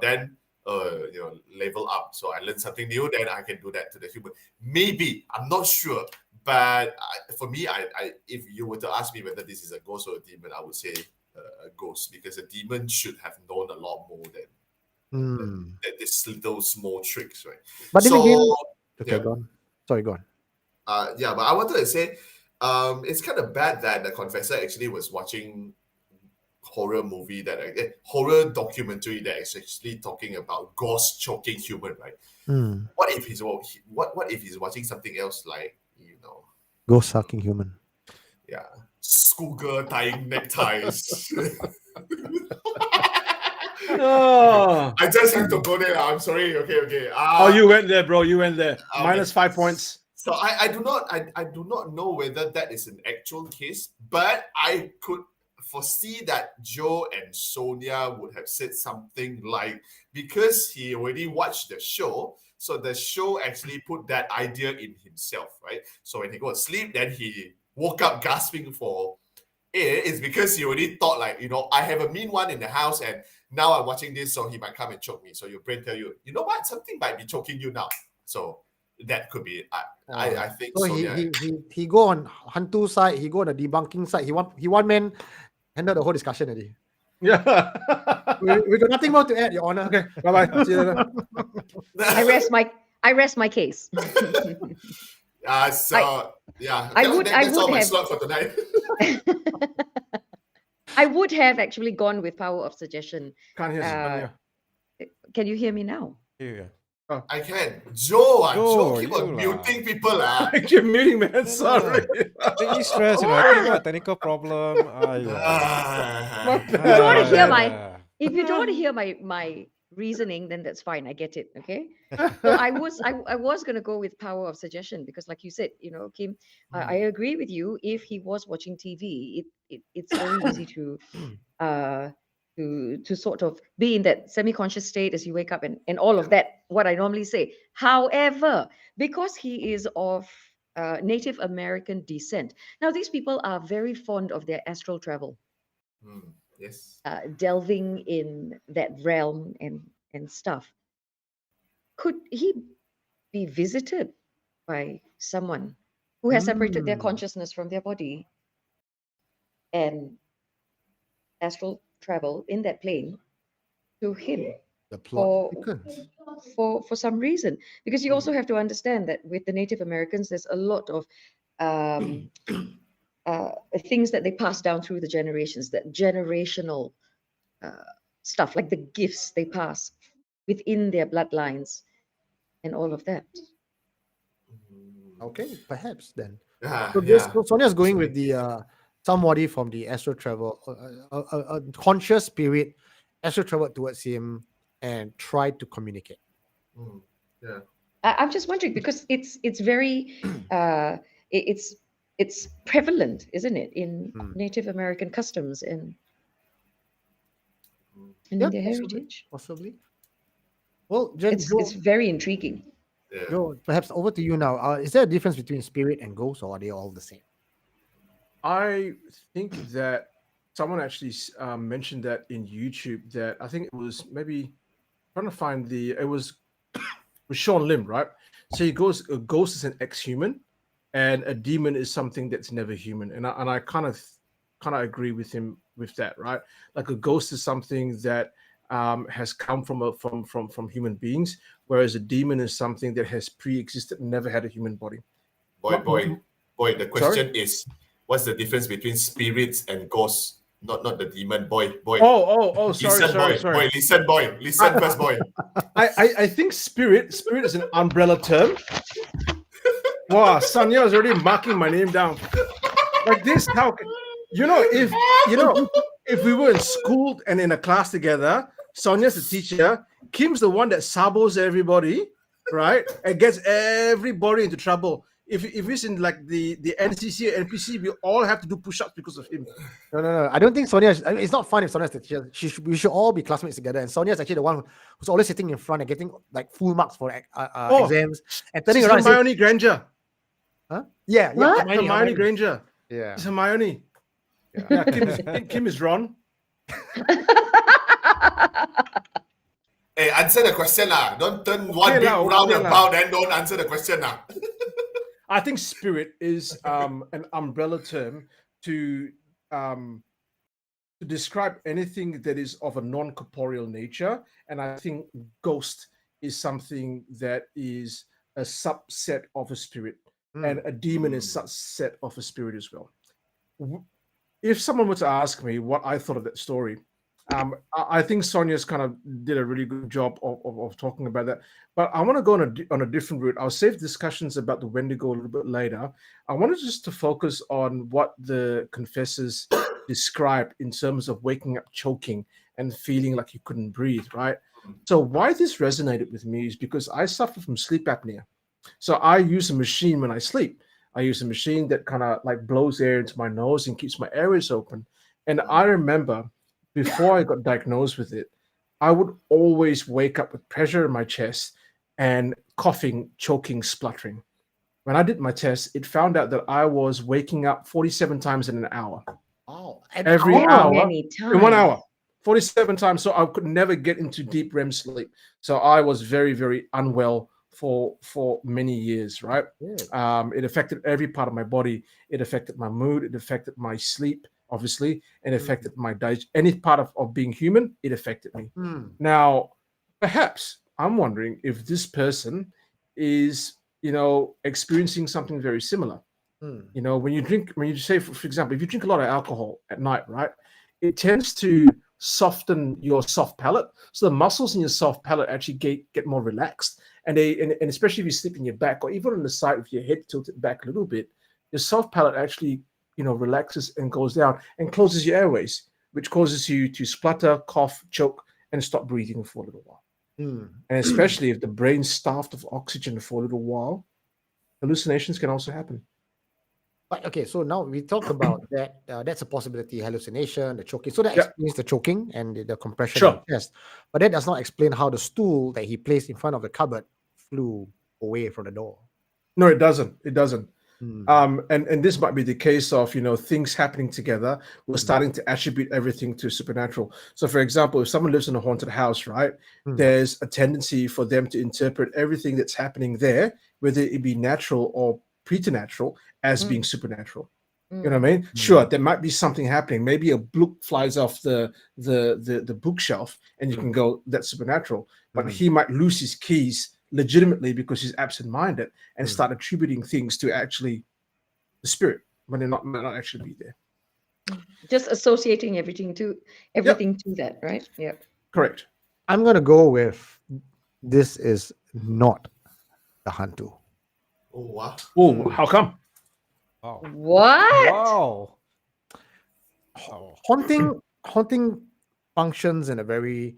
then level up. So I learned something new, then I can do that to the human. Maybe, I'm not sure. But for me, I if you were to ask me whether this is a ghost or a demon, I would say a ghost, because a demon should have known a lot more than these little small tricks, right? But then again, okay, yeah. go on. Sorry, go on. But I wanted to say, it's kind of bad that the Confessor actually was watching horror documentary that is actually talking about ghosts choking human, right? What if he's watching something else, like, Ghost sucking human. Yeah, schoolgirl tying neckties. Oh. I just have to go there. I'm sorry. Okay. You went there, bro. You went there. Okay. Minus 5 points. So I do not know whether that is an actual case, but I could foresee that Joe and Sonia would have said something like, because he already watched the show, so the show actually put that idea in himself, right? So when he go to sleep, then he woke up gasping for air. It's because he already thought like, I have a mean one in the house, and now I'm watching this, so he might come and choke me. So your brain tell you, you know what, something might be choking you now. So that could be it. I think So Sonia. he go on Hantu side, he go on the debunking side. He one man handle the whole discussion already. Yeah. We got nothing more to add, Your Honor. Okay. Bye bye. See you later. I rest my case. So yeah, I would that's all my have- slot for tonight. I would have actually gone with power of suggestion. Can't hear Sonia. Can you hear me now? Yeah. I can. Joe Joe, keep on you muting people. I keep muting, man. Sorry. Make me stress, I think about technical problem. If you don't want to hear if you don't want to hear my reasoning, then that's fine. I get it. Okay. So I was gonna go with power of suggestion because, like you said, Kim, I agree with you. If he was watching TV, it's very easy to sort of be in that semi-conscious state as you wake up and all of that, what I normally say. However, because he is of Native American descent, now these people are very fond of their astral travel, Yes. delving in that realm and stuff. Could he be visited by someone who has separated their consciousness from their body and astral travel in that plane to him The plot for, thickens. for some reason? Because you also have to understand that with the Native Americans, there's a lot of things that they pass down through the generations, that generational stuff, like the gifts they pass within their bloodlines and all of that. Okay, perhaps then. Yeah, So Sonia's going with the somebody from the astral travel, a conscious spirit astral traveled towards him and tried to communicate. Yeah. I'm just wondering because it's very it's prevalent, isn't it, in Native American customs and in their heritage. Possibly. Well, Jen, It's very intriguing. Yeah. Joe, perhaps over to you now. Is there a difference between spirit and ghost, or are they all the same? I think that someone actually mentioned that in YouTube, that I think it was maybe trying to find it was with Sean Lim, right? So he goes, a ghost is an ex-human and a demon is something that's never human. And I kind of agree with him with that, right? Like a ghost is something that has come from human beings, whereas a demon is something that has pre-existed and never had a human body. Boy, the question is, what's the difference between spirits and ghosts? Not the demon, boy. Oh, sorry. Boy, listen first, boy. I think spirit is an umbrella term. Wow, Sanya is already marking my name down. Like this, how if we were in school and in a class together, Sonya's the teacher, Kim's the one that sabos everybody, right? And gets everybody into trouble. If it's in like the NCC or NPC, we all have to do push-ups because of him. No. I don't think Sonia. It's not fun if Sonia's the teacher. We should all be classmates together. And Sonia is actually the one who's always sitting in front and getting like full marks for exams and turning around. Hermione Granger. Huh? Yeah. What? Hermione Granger. Yeah. It's Hermione. Yeah, Kim is Ron. Hey, answer the question lah. Don't turn one big roundabout and don't answer the question lah. I think spirit is an umbrella term to describe anything that is of a non-corporeal nature, and I think ghost is something that is a subset of a spirit, and a demon is a subset of a spirit as well. If someone were to ask me what I thought of that story, I think Sonia's kind of did a really good job of talking about that. But I want to go on a different route. I'll save discussions about the Wendigo a little bit later. I wanted just to focus on what the confessors described in terms of waking up choking and feeling like you couldn't breathe, right? So why this resonated with me is because I suffer from sleep apnea. So I use a machine when I sleep. I use a machine that kind of like blows air into my nose and keeps my airways open. And I remember before I got diagnosed with it, I would always wake up with pressure in my chest and coughing, choking, spluttering. When I did my test, it found out that I was waking up 47 times in an hour. Oh, Every That hour many in 1 hour. times. 47 times. So I could never get into deep REM sleep. So I was very, very unwell for many years, right? It affected every part of my body. It affected my mood. It affected my sleep, obviously, and affected my diet. Any part of being human, it affected me. Now, perhaps I'm wondering if this person is, experiencing something very similar. When you say, for example, if you drink a lot of alcohol at night, right, it tends to soften your soft palate. So the muscles in your soft palate actually get more relaxed. And especially if you sleep in your back or even on the side with your head tilted back a little bit, your soft palate actually, relaxes and goes down and closes your airways, which causes you to splutter, cough, choke, and stop breathing for a little while. And especially if the brain's starved of oxygen for a little while, hallucinations can also happen. But okay, so now we talk about that. That's a possibility, hallucination, the choking. So that explains the choking and the compression Sure. in the chest. But that does not explain how the stool that he placed in front of the cupboard flew away from the door. No, it doesn't. It doesn't. And this might be the case of, things happening together. We're starting to attribute everything to supernatural. So, for example, if someone lives in a haunted house, right, there's a tendency for them to interpret everything that's happening there, whether it be natural or preternatural, as being supernatural. You know what I mean? Sure, there might be something happening. Maybe a book flies off the bookshelf, and you can go, that's supernatural. But he might lose his keys legitimately because he's absent-minded and start attributing things to actually the spirit when they might not actually be there. Just associating everything to that, right? Yeah. Correct. I'm gonna go with this is not the Hantu. Oh, wow. Oh, how come? Wow. What? Wow. Haunting functions in a very,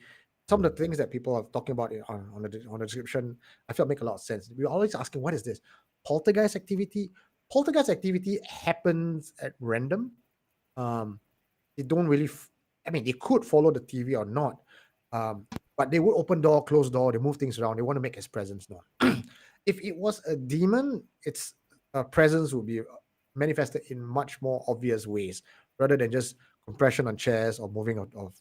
some of the things that people are talking about on the description, I feel make a lot of sense. We're always asking, what is this? Poltergeist activity? Poltergeist activity happens at random. They don't really, they could follow the TV or not, but they would open door, close door, they move things around. They want to make his presence known. If it was a demon, its presence would be manifested in much more obvious ways rather than just compression on chairs or moving of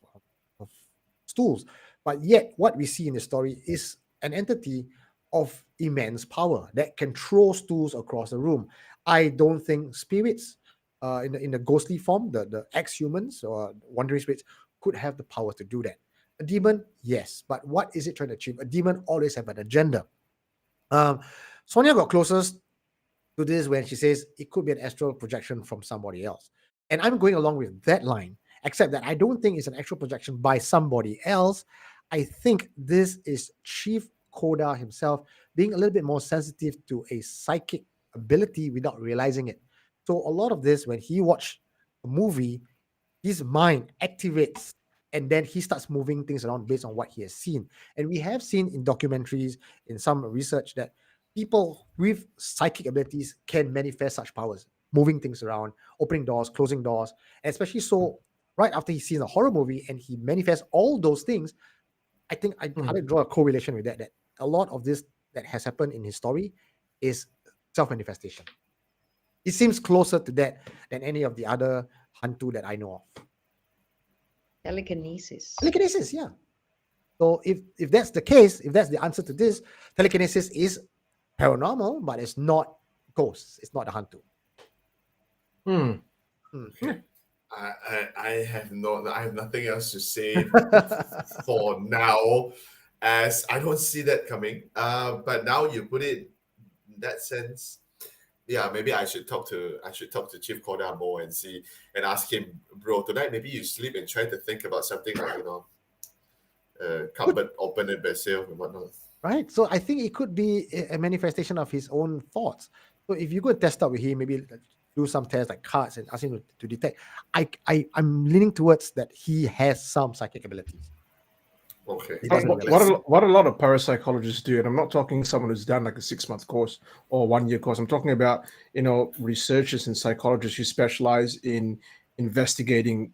stools. But yet, what we see in the story is an entity of immense power that can throw stools across the room. I don't think spirits in the ghostly form, the ex-humans or wandering spirits, could have the power to do that. A demon, yes, but what is it trying to achieve? A demon always have an agenda. Sonia got closest to this when she says it could be an astral projection from somebody else. And I'm going along with that line, except that I don't think it's an actual projection by somebody else. I think this is Chief Koda himself being a little bit more sensitive to a psychic ability without realizing it. So a lot of this, when he watched a movie, his mind activates and then he starts moving things around based on what he has seen. And we have seen in documentaries, in some research, that people with psychic abilities can manifest such powers, moving things around, opening doors, closing doors, and especially so right after he's seen a horror movie and he manifests all those things. I think I draw a correlation with that a lot of this that has happened in his story is self-manifestation. It seems closer to that than any of the other Hantu that I know of. Telekinesis. Telekinesis, yeah. So if that's the case, if that's the answer to this, telekinesis is paranormal, but it's not ghosts. It's not a Hantu. I have nothing else to say for now, as I don't see that coming. But now you put it in that sense, yeah, maybe I should talk to Chief Koda more and ask him, bro, tonight maybe you sleep and try to think about something like, cupboard open and yourself and whatnot. Right. So I think it could be a manifestation of his own thoughts. So if you go test out with him, maybe do some tests like cards and ask him to detect. I'm leaning towards that he has some psychic abilities. Okay. He doesn't What, realize. what a lot of parapsychologists do, and I'm not talking someone who's done like a 6-month course or 1-year course. I'm talking about, researchers and psychologists who specialize in investigating,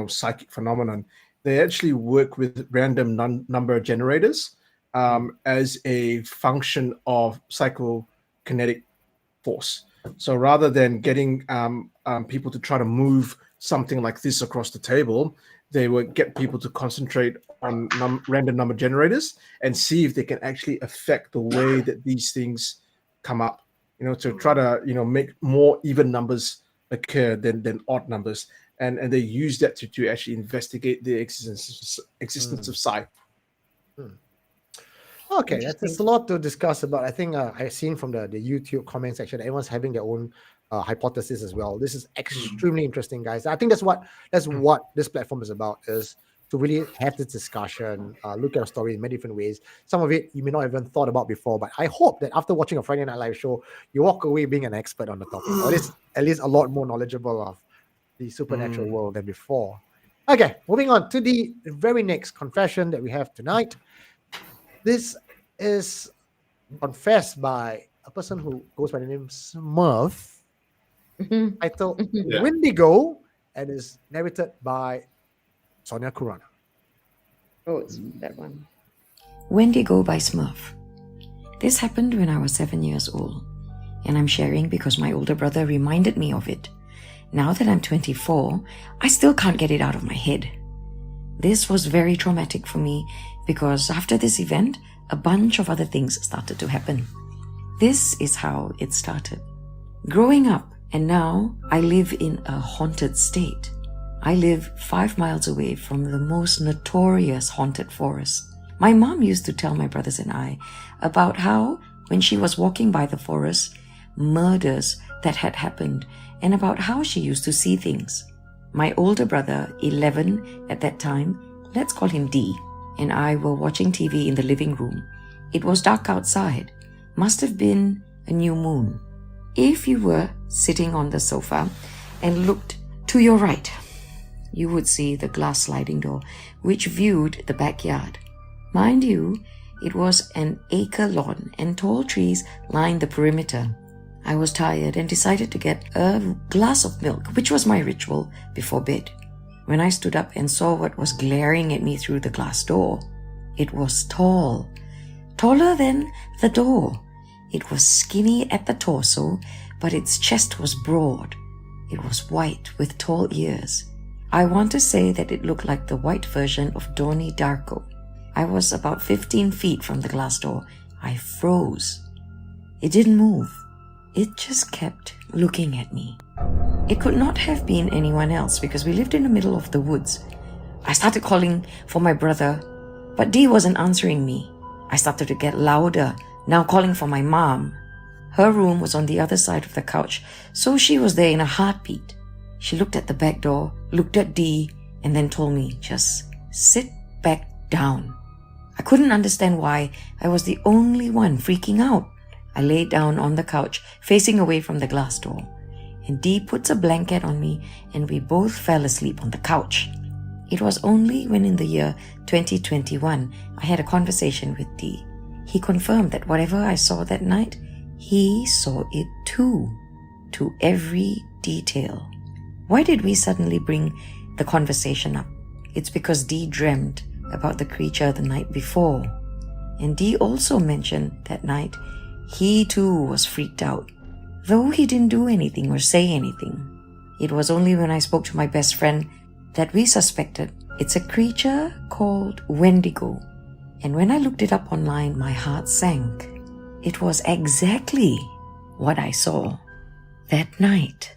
psychic phenomenon. They actually work with random number generators as a function of psychokinetic force. So rather than getting people to try to move something like this across the table, they would get people to concentrate on random number generators and see if they can actually affect the way that these things come up, to try to, make more even numbers occur than odd numbers. And they use that to actually investigate the existence of psi. Okay, that's a lot to discuss about. I think I've seen from the YouTube comment section, everyone's having their own hypothesis as well. This is extremely interesting, guys. I think that's what this platform is about, is to really have this discussion, look at a story in many different ways. Some of it you may not even thought about before, but I hope that after watching a Friday Night Live show, you walk away being an expert on the topic, or at least a lot more knowledgeable of the supernatural world than before. Okay, moving on to the very next confession that we have tonight. This is confessed by a person who goes by the name Smurf, titled Yeah. Wendigo, and is narrated by Sonia Kurana. Oh, it's that one. Wendigo by Smurf. This happened when I was 7 years old, and I'm sharing because my older brother reminded me of it. Now that I'm 24, I still can't get it out of my head. This was very traumatic for me because after this event, a bunch of other things started to happen. This is how it started. Growing up, and now I live in a haunted state. I live 5 miles away from the most notorious haunted forest. My mom used to tell my brothers and I about how, when she was walking by the forest, murders that had happened, and about how she used to see things. My older brother, 11 at that time, let's call him D, and I were watching TV in the living room. It was dark outside. Must have been a new moon. If you were sitting on the sofa and looked to your right, you would see the glass sliding door which viewed the backyard. Mind you, it was an acre lawn and tall trees lined the perimeter. I was tired and decided to get a glass of milk, which was my ritual before bed. When I stood up and saw what was glaring at me through the glass door, it was tall, taller than the door. It was skinny at the torso, but its chest was broad. It was white with tall ears. I want to say that it looked like the white version of Donnie Darko. I was about 15 feet from the glass door. I froze. It didn't move. It just kept looking at me. It could not have been anyone else because we lived in the middle of the woods. I started calling for my brother, but Dee wasn't answering me. I started to get louder, now calling for my mom. Her room was on the other side of the couch, so she was there in a heartbeat. She looked at the back door, looked at Dee, and then told me, just sit back down. I couldn't understand why I was the only one freaking out. I lay down on the couch, facing away from the glass door, and Dee puts a blanket on me, and we both fell asleep on the couch. It was only when in the year 2021 I had a conversation with Dee. He confirmed that whatever I saw that night, he saw it too, to every detail. Why did we suddenly bring the conversation up? It's because Dee dreamt about the creature the night before, and Dee also mentioned that night he too was freaked out, though he didn't do anything or say anything. It was only when I spoke to my best friend that we suspected it's a creature called Wendigo. And when I looked it up online, my heart sank. It was exactly what I saw that night.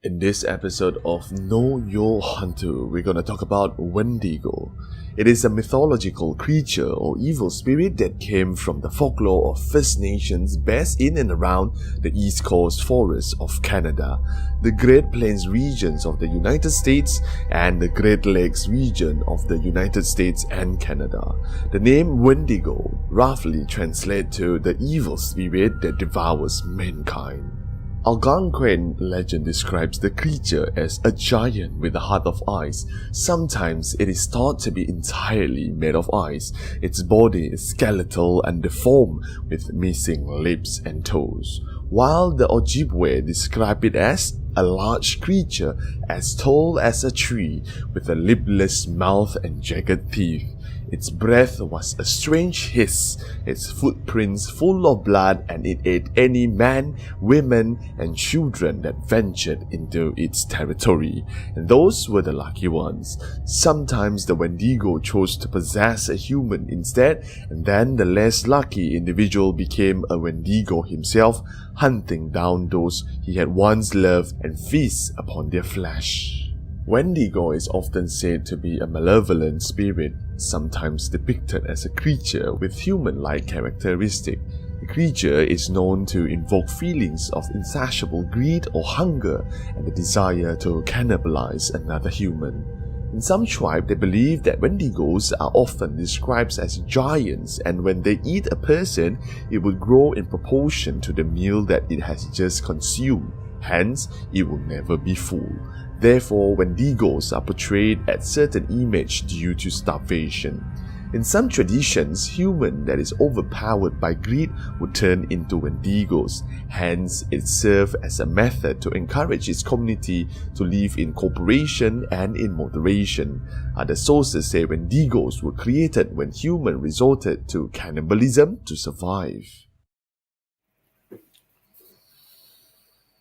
In this episode of Know Your Hunter, we're gonna talk about Wendigo. It is a mythological creature or evil spirit that came from the folklore of First Nations based in and around the East Coast forests of Canada, the Great Plains regions of the United States, and the Great Lakes region of the United States and Canada. The name Wendigo roughly translates to the evil spirit that devours mankind. Algonquin legend describes the creature as a giant with a heart of ice. Sometimes it is thought to be entirely made of ice. Its body is skeletal and deformed with missing lips and toes, while the Ojibwe describe it as a large creature as tall as a tree with a lipless mouth and jagged teeth. Its breath was a strange hiss, its footprints full of blood, and it ate any man, women, and children that ventured into its territory, and those were the lucky ones. Sometimes the Wendigo chose to possess a human instead, and then the less lucky individual became a Wendigo himself, hunting down those he had once loved and feast upon their flesh. Wendigo is often said to be a malevolent spirit, sometimes depicted as a creature with human-like characteristics. The creature is known to invoke feelings of insatiable greed or hunger and the desire to cannibalize another human. In some tribes, they believe that Wendigos are often described as giants, and when they eat a person, it will grow in proportion to the meal that it has just consumed. Hence, it will never be full. Therefore, Wendigos are portrayed at certain image due to starvation. In some traditions, human that is overpowered by greed would turn into Wendigos. Hence, it served as a method to encourage its community to live in cooperation and in moderation. Other sources say Wendigos were created when humans resorted to cannibalism to survive.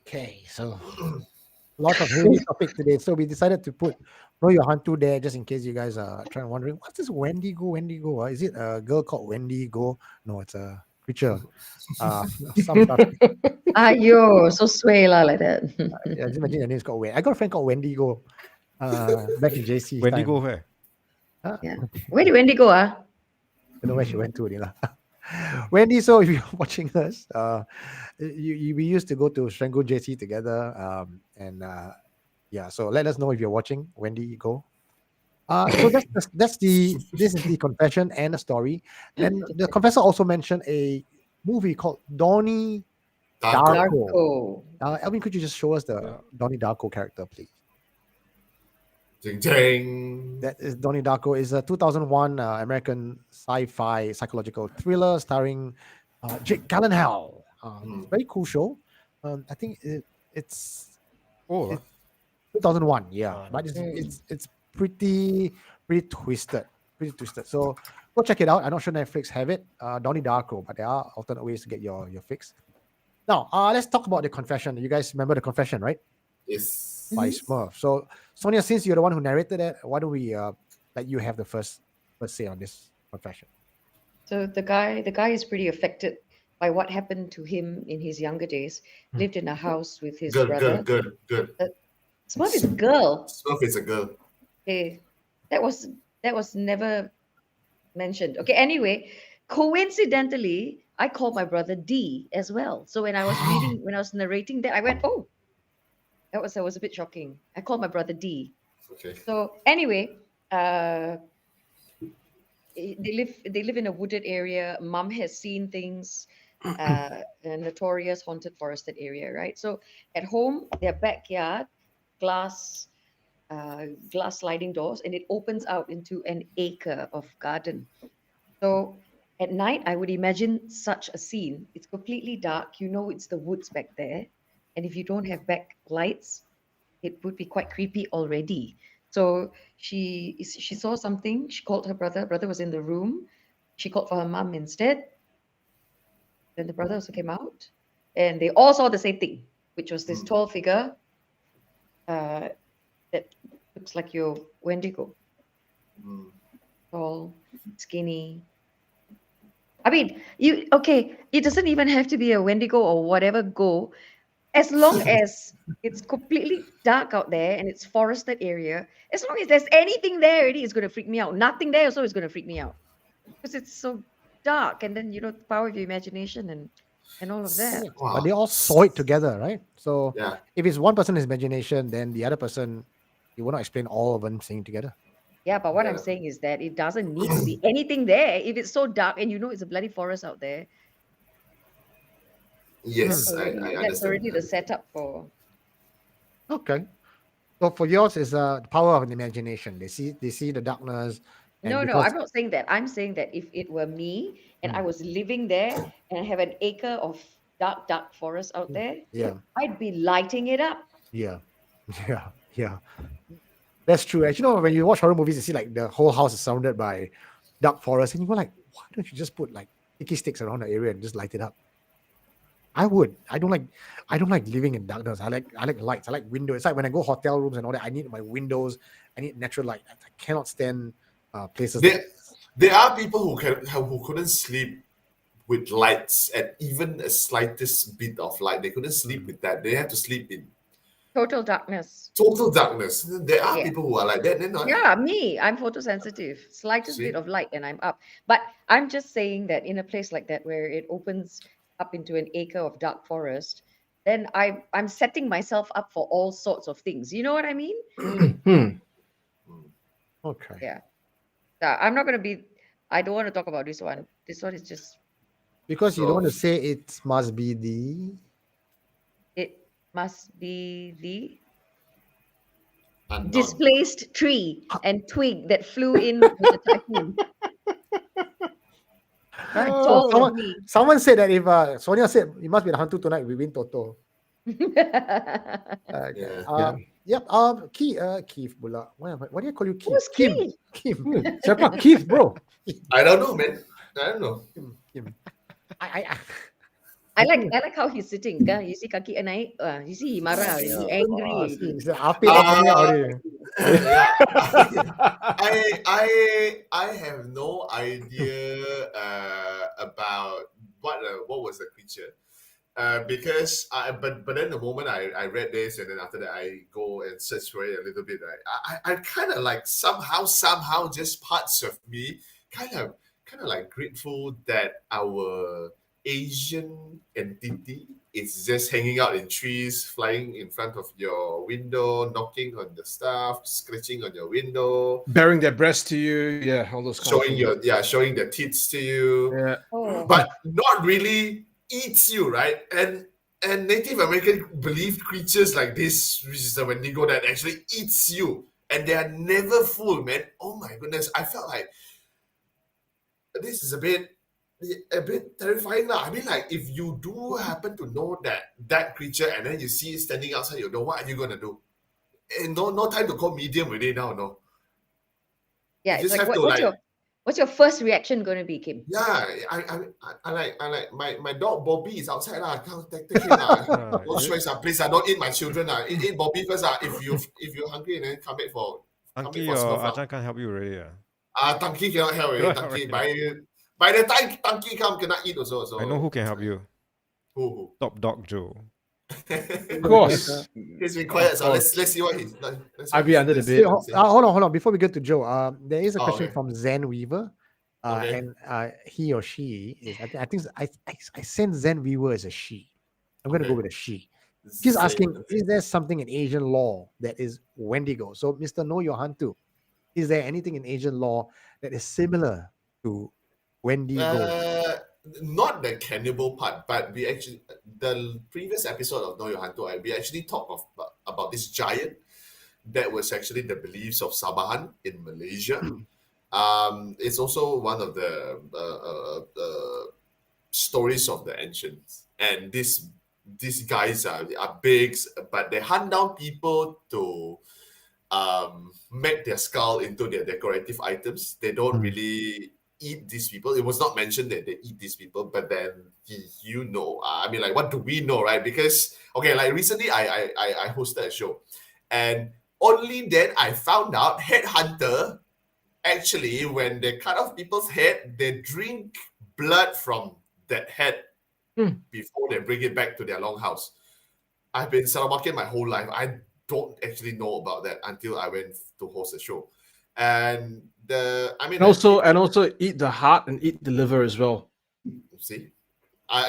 Okay, so lots of heavy topic today. So we decided to put Know Your Hantu there just in case you guys are trying wondering what's this Wendigo? Wendigo? Is it a girl called Wendigo? No, it's a creature. Some Ayo, so sway lah like that. I just imagine the name's called Wendigo. I got a friend called Wendigo. Back in JC. Wendigo where? Yeah. Where did Wendy go? I don't know where she went to. Wendy, so if you're watching us, we used to go to Serangoon JC together, yeah. So let us know if you're watching. Wendy, go. So this is the confession and a story. And the confessor also mentioned a movie called Donnie Darko. Elvin, could you just show us the Donnie Darko character, please? Ding ding. That is Donnie Darko. Is a 2001 American sci-fi psychological thriller starring Jake Gyllenhaal. Very cool show. I think it's 2001. Yeah, but it's pretty twisted. Pretty twisted. So go check it out. I'm not sure Netflix have it. Donnie Darko, but there are alternate ways to get your fix. Now, let's talk about the confession. You guys remember the confession, right? Yes. By Smurf. So, Sonia, since you're the one who narrated it, why don't we let you have the first say on this confession? So the guy is pretty affected by what happened to him in his younger days. Lived in a house with his brother. Good. Smurf is a girl. Smurf is a girl. Okay, that was never mentioned. Okay, anyway, coincidentally, I called my brother D as well. So when I was narrating that, I went, oh. That was a bit shocking. I called my brother D. Okay. So anyway, they live in a wooded area. Mom has seen things, a notorious haunted forested area, right? So at home, their backyard, glass sliding doors, and it opens out into an acre of garden. So at night, I would imagine such a scene. It's completely dark. You know, it's the woods back there. And if you don't have back lights, it would be quite creepy already. So she saw something. She called her brother. Brother was in the room. She called for her mom instead. Then the brother also came out. And they all saw the same thing, which was this tall figure that looks like your Wendigo. Tall, skinny. I mean, it doesn't even have to be a Wendigo or whatever go. As long as it's completely dark out there and it's forested area, as long as there's anything there already, it's going to freak me out. Nothing there also is going to freak me out because it's so dark. And then, the power of your imagination and all of that. Wow. But they all saw it together, right? So Yeah. if it's one person's imagination, then the other person, you will not explain all of them seeing together. Yeah, but what I'm saying is that it doesn't need to be anything there. If it's so dark and it's a bloody forest out there, Yes, I That's understand. already the setup for. Okay. So for yours is the power of the imagination. They see the darkness, and No, because I'm not saying that. I'm saying that if it were me and I Mm. was living there and I have an acre of dark forest out there, yeah, I'd be lighting it up. yeah, yeah. That's true. Actually, when you watch horror movies, you see like the whole house is surrounded by dark forest, and you go like, why don't you just put like sticky sticks around the area and just light it up? I would. I don't like living in darkness. I like lights. I like windows. It's like when I go hotel rooms and all that. I need my windows. I need natural light. I cannot stand places There, like. there are people who couldn't sleep with lights and even a slightest bit of light. They couldn't sleep with that. They had to sleep in Total darkness. total darkness. There are Yeah. people who are like that. Then Yeah, me. I'm photosensitive. Slightest See? bit of light and I'm up. But I'm just saying that in a place like that where it opens up into an acre of dark forest, then I'm setting myself up for all sorts of things. You know what I mean? Okay. Yeah. I'm not gonna be. I don't want to talk about this one. This one is just. Because you don't want to So- say it must be the. It must be the unknown. displaced tree and twig that flew in with the typhoon. Oh, Told me. someone said that if Sonia said it must be the hantu tonight, we win Toto. Okay. Yeah. Yep. Keith Bula. What do you call you, Keith? Who's Keith? Kim. Siapa? Keith, bro. I don't know, man. I don't know. Kim. I I like how he's sitting. Kan? You see kaki naik. You see he marah. He angry. Api dah coming out already. Yeah. I have no idea about what was the creature. Because but then the moment I read this and then after that I go and search for it a little bit, right? I kind of like somehow just parts of me kind of like grateful that our Asian entity is just hanging out in trees, flying in front of your window, knocking on the stuff, scratching on your window, Bearing their breast to you. Yeah, all those kind of things. showing their teeth to you, Yeah. Oh. but not really eats you, right? And Native American believed creatures like this, which is the Wendigo, that actually eats you, and they are never full, man. Oh my goodness, I felt like this is a bit terrifying lah. I mean, like, if you do happen to know that creature and then you see it standing outside your door, what are you gonna do? And no time to call medium already now, no. Yeah, You it's just like have to, what's your first reaction going to be, Kim? Yeah, I like my dog Bobby is outside lah. Can't take him lah. No choice lah. Please, don't eat my children lah. Eat Bobby first lah. If you're hungry, and then come back for Auntie for or Smurf lah. Ajahn can't help you already. Tanky cannot help already. Cannot Tanky help by the time Tanky come cannot eat also. So I know who can help you. Who? Top Dog Joe. Of course. He's been quiet, so let's see what he's. I'll be under the bed. Hold on. Before we get to Joe, there is a Oh, question okay. from Zen Weaver. Okay. And he or she is. I think I sense Zen Weaver as a she. I'm gonna go with a she. He's asking, is there something in Asian law that is Wendigo? So, Mr. Know Your Hantu, is there anything in Asian law that is similar to Wendigo? Not the cannibal part, but we actually the previous episode of Know Your Hantu, we actually talked about this giant that was actually the beliefs of Sabahan in Malaysia. It's also one of the stories of the ancients, and these guys are big, but they hunt down people to make their skull into their decorative items. They don't really eat these people. It was not mentioned that they eat these people, but then I mean, like, what do we know, right? Because okay, like recently I hosted a show, and only then I found out Headhunter actually, when they cut off people's head, they drink blood from that head before they bring it back to their longhouse. I've been Salawakian my whole life. I don't actually know about that until I went to host a show. And also eat the heart and eat the liver as well. See,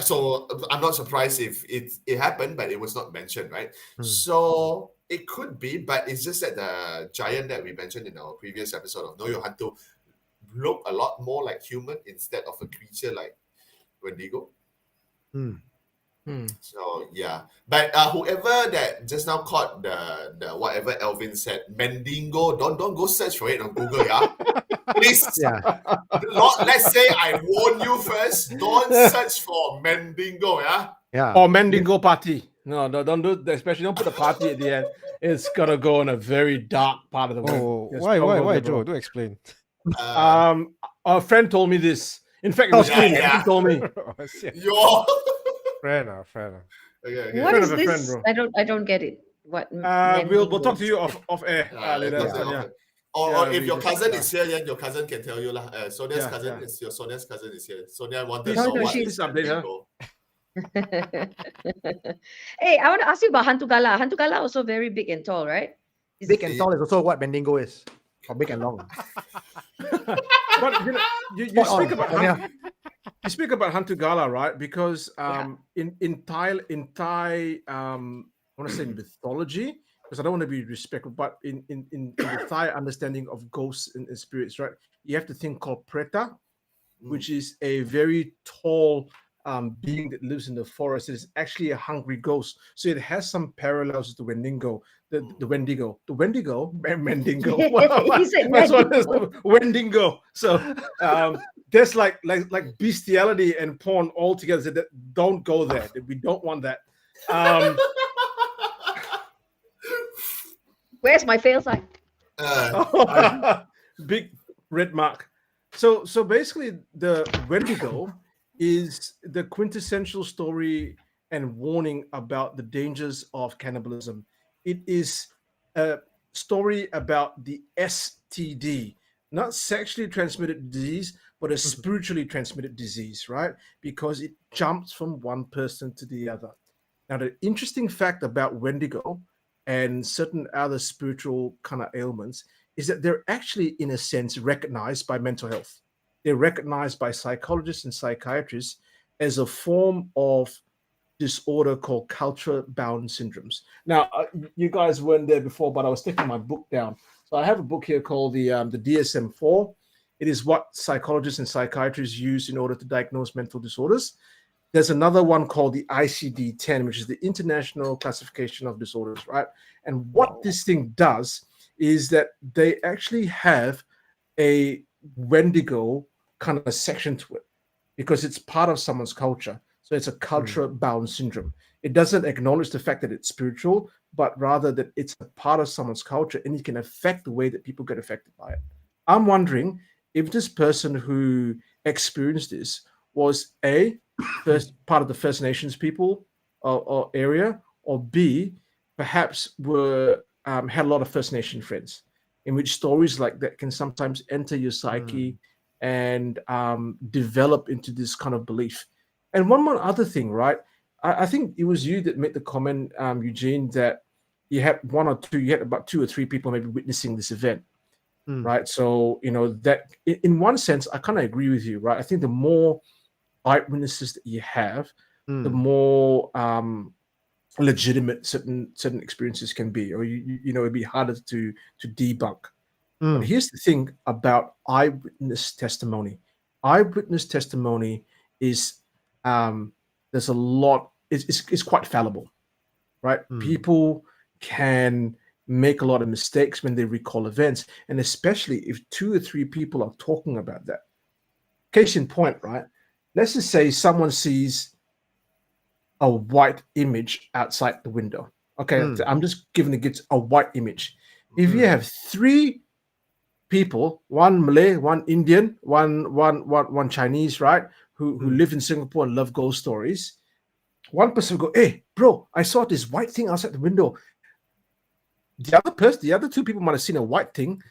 so I'm not surprised if it happened, but it was not mentioned, right? So it could be, but it's just that the giant that we mentioned in our previous episode of Know Your Hantu look a lot more like human instead of a creature like Wendigo. So yeah, but whoever that just now caught the whatever Elvin said, Mendingo, don't go search for it on Google, yeah. Please, Yeah. Lord, let's say I warn you first. Don't search for Mendingo, yeah. Yeah. Or Mandingo party. No, don't do that. Especially don't put a party at the end. It's gonna go in a very dark part of the world. Oh, Just why, don't why, go why, there, Joe? bro. Do explain. A friend told me this. In fact, it was Yeah, him. yeah. He told me. Your friend. okay. What Friend is of a friend, this? bro. I don't get it. What? We'll talk to Mandingo? you off air later. Okay. Sonia. Or Yeah, if we your just- cousin is here, then your cousin can tell you lah. Sonia's Yeah, cousin yeah. is your Sonia's cousin is here. Sonia wanted Please, to know no, what she's- is update her. Mendingo. Hey, I want to ask you about Hantu Gala. Hantu Gala also very big and tall, right? Is Big it- and tall is also what Bendigo is. Or big and long. But you Spot on, speak about Sonia. you speak about Hantu Gala, right? Because in Thai I want to say mythology, because I don't want to be respectful, but in the Thai understanding of ghosts and spirits, right? You have to think called preta, which is a very tall being that lives in the forest. It is actually a hungry ghost. So it has some parallels to the Wendigo. The Wendigo. Mendingo. He said That's what it is, Wendigo. Wendigo. So there's like bestiality and porn all together. So that, don't go there. We don't want that. Where's my fail sign? Big red mark. So basically, the Wendigo is the quintessential story and warning about the dangers of cannibalism. It is a story about the STD, not sexually transmitted disease, but a spiritually transmitted disease, right? Because it jumps from one person to the other. Now, the interesting fact about Wendigo and certain other spiritual kind of ailments is that they're actually, in a sense, recognized by mental health. They're recognized by psychologists and psychiatrists as a form of disorder called culture-bound syndromes. Now, you guys weren't there before, but I was taking my book down. So I have a book here called the DSM-4. It is what psychologists and psychiatrists use in order to diagnose mental disorders. There's another one called the ICD-10, which is the International Classification of Disorders, right? And what this thing does is that they actually have a Wendigo kind of a section to it because it's part of someone's culture. So it's a culture-bound syndrome. It doesn't acknowledge the fact that it's spiritual, but rather that it's a part of someone's culture and it can affect the way that people get affected by it. I'm wondering if this person who experienced this was A, first part of the First Nations people or area, or B, perhaps were had a lot of First Nation friends, in which stories like that can sometimes enter your psyche and develop into this kind of belief. And one more other thing, right? I think it was you that made the comment, Eugene, that you had about 2 or 3 people maybe witnessing this event, right? So, that in one sense, I kind of agree with you, right? I think the more eyewitnesses that you have, the more legitimate certain experiences can be, or it'd be harder to debunk. But here's the thing about eyewitness testimony. Eyewitness testimony is there's a lot. It's quite fallible, right? People can make a lot of mistakes when they recall events, and especially if 2 or 3 people are talking about that. Case in point, right? Let's just say someone sees a white image outside the window. Okay, I'm just giving a white image. If you have 3 people, one Malay, one Indian, one Chinese, right, who live in Singapore and love ghost stories, one person will go, "Hey, bro, I saw this white thing outside the window." The other 2 people might have seen a white thing.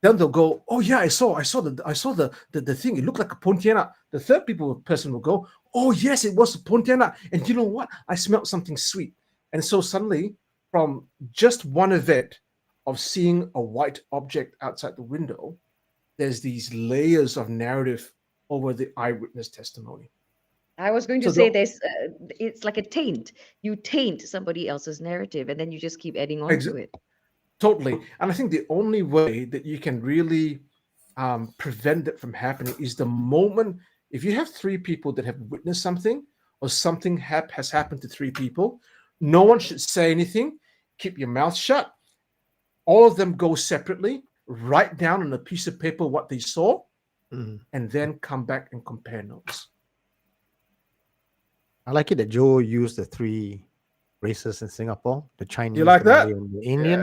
Then they'll go, "Oh yeah, I saw the thing. It looked like a pontianak." The third person will go, "Oh yes, it was a pontianak. And you know what? I smelled something sweet." And so suddenly, from just one event of seeing a white object outside the window, there's these layers of narrative over the eyewitness testimony. I was going to say it's like a taint. You taint somebody else's narrative, and then you just keep adding on to it. Totally. And I think the only way that you can really prevent it from happening is the moment, if you have 3 people that have witnessed something, or something has happened to 3 people, no one should say anything. Keep your mouth shut. All of them go separately, write down on a piece of paper what they saw, and then come back and compare notes. I like it that Joe used the 3 races in Singapore: the Chinese, You like the that? Malay, and the Indian.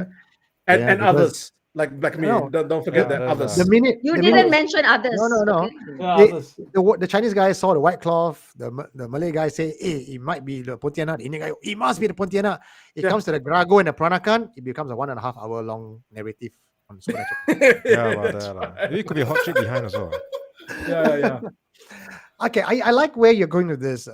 And, Yeah, and because- others like me. No. Don't forget that there's others. The minute You the didn't minute- mention others. No. okay? Yeah, They- others. the Chinese guy saw the white cloth. The Malay guy say, "Hey, it might be the Pontianak." The Indian guy, "It must be the Pontianak." It Yeah. comes to the Grago and the Peranakan. It becomes a 1.5 hour long narrative on Supernatural. Yeah, about that. It could be a hot chick behind as well. yeah. Okay, I like where you're going with this,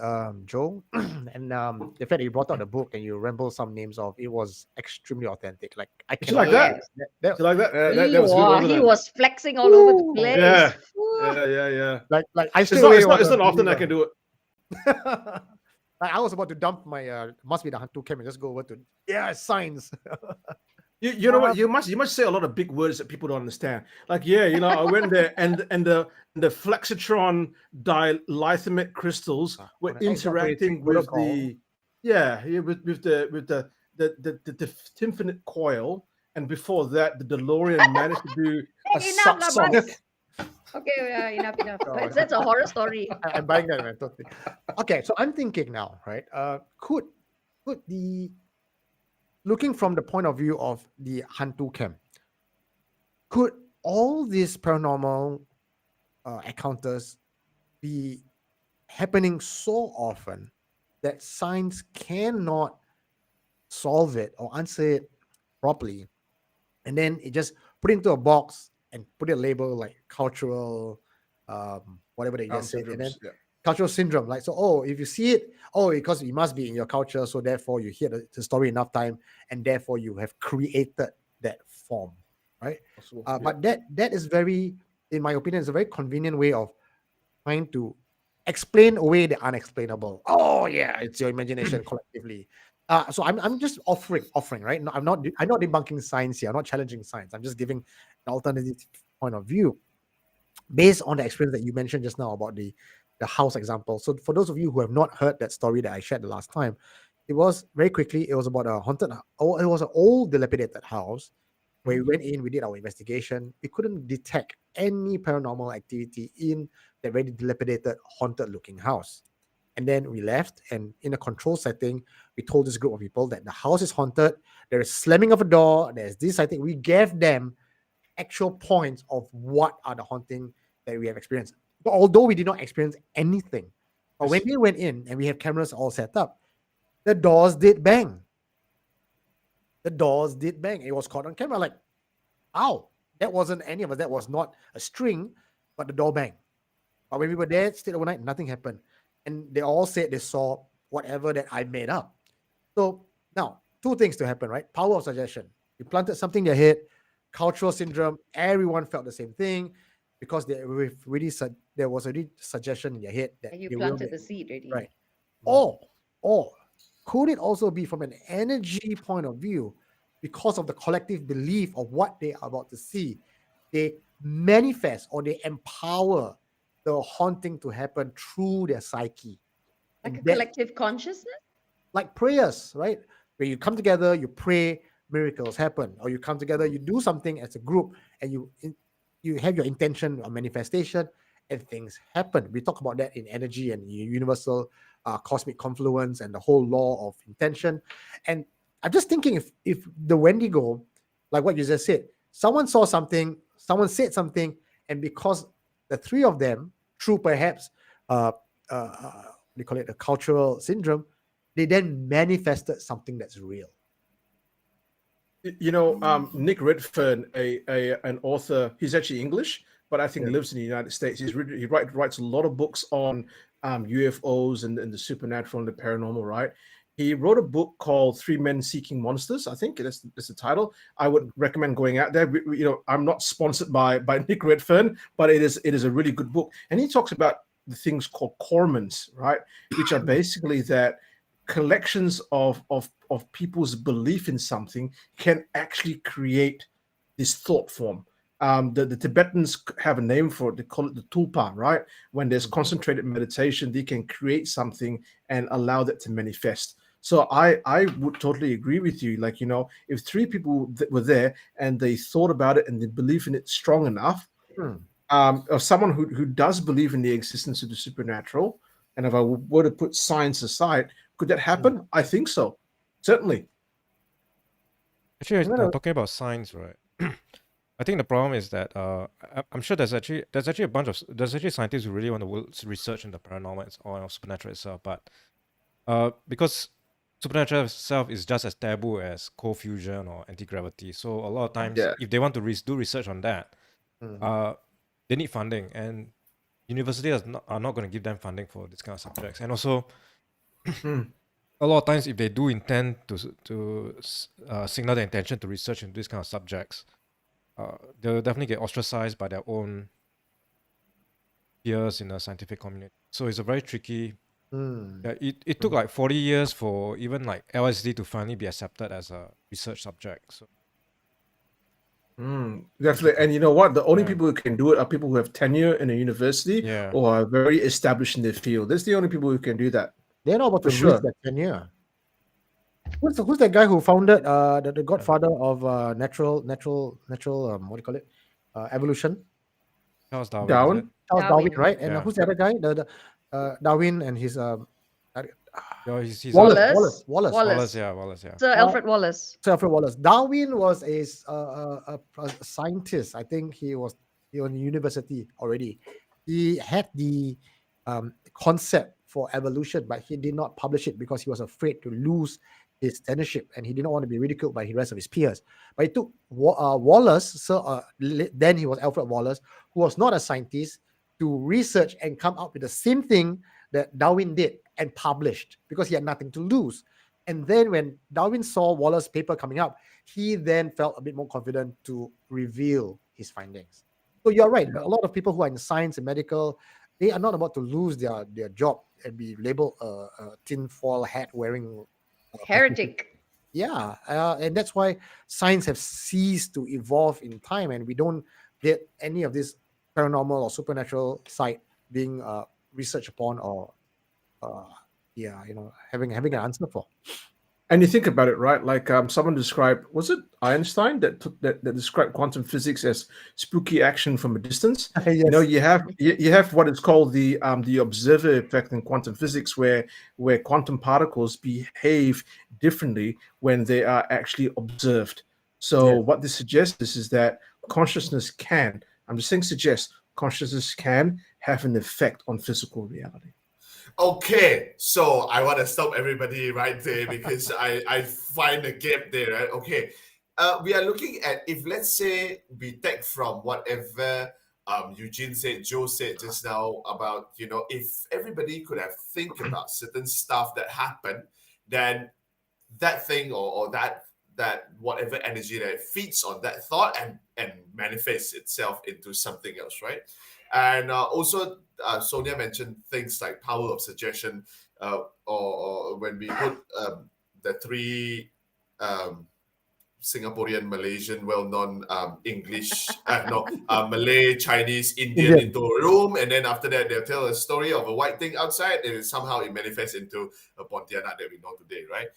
Joe, and the fact that you brought out the book and you ramble some names of it was extremely authentic. Like I Did can you like that? that You like that? That was good. Wow, Wasn't he it? was flexing all over the place. Yeah. Woo. Yeah. like I It's straight not, away it's not, was it's a not often I believer. can do it. Like I was about to dump my must be the Hantu camp and just go over to science. You know what? You must say a lot of big words that people don't understand. Like, I went there and the flexitron dilithiumate crystals were on an interacting exoperating with protocol. the infinite coil, and before that, the DeLorean managed to do a Enough, lah, subsonic. Bas. Okay, yeah, enough. Oh, That's a horror story. I'm buying that, man. Totally. Okay, so I'm thinking now, right? Could the looking from the point of view of the Hantu camp, could all these paranormal encounters be happening so often that science cannot solve it or answer it properly, and then it just put it into a box and put a label like cultural, whatever they just said, and then Syndromes, yeah. cultural syndrome. Like, so, if you see it, because it must be in your culture, so therefore you hear the story enough time, and therefore you have created that form, right? Possible, But that is very, in my opinion, is a very convenient way of trying to explain away the unexplainable. Oh yeah, it's your imagination collectively. So I'm just offering, right? No, I'm not debunking science here. I'm not challenging science. I'm just giving an alternative point of view based on the experience that you mentioned just now about the house example. So for those of you who have not heard that story that I shared the last time, it was very quickly. It was about a haunted. Oh, it was an old dilapidated house where we went in. We did our investigation. We couldn't detect any paranormal activity in that very dilapidated, haunted-looking house. And then we left, and in a control setting, we told this group of people that the house is haunted. There is slamming of a door. There's this. I think we gave them actual points of what are the haunting that we have experienced. But although we did not experience anything, but when we went in and we have cameras all set up, the doors did bang. It was caught on camera. Like, ow, that wasn't any of us. That was not a string, but the door banged. But when we were there, stayed overnight, nothing happened. And they all said they saw whatever that I made up. So now, two things to happen, right? Power of suggestion. You planted something in their head, cultural syndrome. Everyone felt the same thing because there was already suggestion in their head that You they will planted make- the seed already. right. Or could it also be from an energy point of view, because of the collective belief of what they are about to see, they manifest or they empower the haunting to happen through their psyche. Like And a that- collective consciousness? like prayers, right? Where you come together, you pray, miracles happen, or you come together, you do something as a group, and you have your intention or manifestation, and things happen. We talk about that in energy and universal cosmic confluence and the whole law of intention. And I'm just thinking if the Wendigo, like what you just said, someone saw something, someone said something, and because the 3 of them, through perhaps they call it a cultural syndrome, they then manifested something that's real. Nick Redfern, an author, he's actually English, but I think lives in the United States. He writes a lot of books on UFOs and the supernatural and the paranormal, right? He wrote a book called 3 Men Seeking Monsters. I think that's the title. I would recommend going out there. I'm not sponsored by Nick Redfern, but it is a really good book. And he talks about the things called cormons, right? Which are basically that collections of people's belief in something can actually create this thought form. The Tibetans have a name for it. They call it the tulpa, right? When there's concentrated meditation, they can create something and allow that to manifest. So I would totally agree with you. Like, if three people that were there and they thought about it and they believe in it strong enough, or someone who does believe in the existence of the supernatural, and if I were to put science aside, could that happen? I think so. Certainly. Actually, talking about science, right? I think the problem is that I'm sure there's actually scientists who really want to research in the paranormal or supernatural itself, but because supernatural itself is just as taboo as cold fusion or anti-gravity, so a lot of times if they want to do research on that, they need funding, and universities are not going to give them funding for this kind of subjects. And also, a lot of times if they do intend to signal their intention to research into this kind of subjects, they'll definitely get ostracized by their own peers in the scientific community. So it's a very tricky. It took like 40 years for even like LSD to finally be accepted as a research subject. So. Definitely. And you know what? The only people who can do it are people who have tenure in a university or are very established in their field. That's the only people who can do that. They're not about to lose that tenure. Who's that guy who founded the godfather of natural what do you call it? Evolution? Charles Darwin. Darwin? Charles Darwin, right? And who's the other guy? The Darwin and his he's Wallace. Wallace, yeah. Sir Alfred Wallace. Sir Alfred Wallace. Darwin was a scientist. I think he was in university already. He had the concept for evolution, but he did not publish it because he was afraid to lose his tenureship, and he did not want to be ridiculed by the rest of his peers. But it took Wallace, then he was Alfred Wallace, who was not a scientist, to research and come up with the same thing that Darwin did and published, because he had nothing to lose. And then when Darwin saw Wallace's paper coming up, he then felt a bit more confident to reveal his findings. So you're right. A lot of people who are in science and medical, they are not about to lose their job and be labeled a tinfoil hat wearing heretic. Yeah, and that's why science has ceased to evolve in time, and we don't get any of this paranormal or supernatural side being researched upon or having an answer for. And you think about it, right? Like someone described, was it Einstein that described quantum physics as spooky action from a distance? Yes. You have what is called the observer effect in quantum physics, where quantum particles behave differently when they are actually observed. So what this suggests is that consciousness can, I'm just saying consciousness can have an effect on physical reality. Okay, so I want to stop everybody right there because I find a gap there, right? Okay, we are looking at, if let's say we take from whatever Eugene said, Joe said just now about, if everybody could have think about certain stuff that happened, then that thing or that whatever energy that feeds on that thought and manifests itself into something else, right? And also, Sonia mentioned things like power of suggestion, or when we put the three Singaporean, Malaysian, well-known English, Malay, Chinese, Indian into a room, and then after that they'll tell a story of a white thing outside, and somehow it manifests into a Pontianak that we know today, right?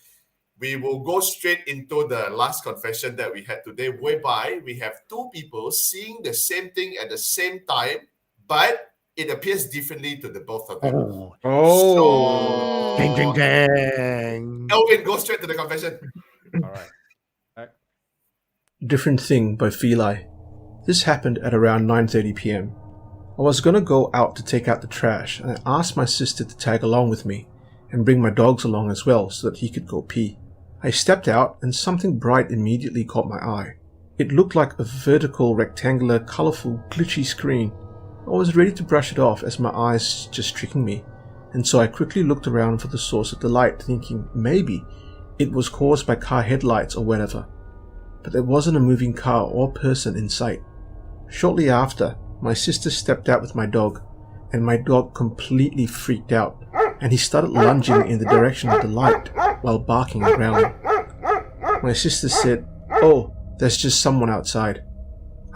We will go straight into the last confession that we had today, whereby we have two people seeing the same thing at the same time, but it appears differently to the both of them. Oh. Dang. Elvin, go straight to the confession. All right. Different Thing by Feli. This happened at around 9:30 p.m. I was going to go out to take out the trash, and I asked my sister to tag along with me and bring my dogs along as well so that he could go pee. I stepped out and something bright immediately caught my eye. It looked like a vertical, rectangular, colourful, glitchy screen. I was ready to brush it off as my eyes just tricking me, and so I quickly looked around for the source of the light, thinking maybe it was caused by car headlights or whatever. But there wasn't a moving car or person in sight. Shortly after, my sister stepped out with my dog, and my dog completely freaked out, and he started lunging in the direction of the light while barking and growling. My sister said, "Oh, there's just someone outside."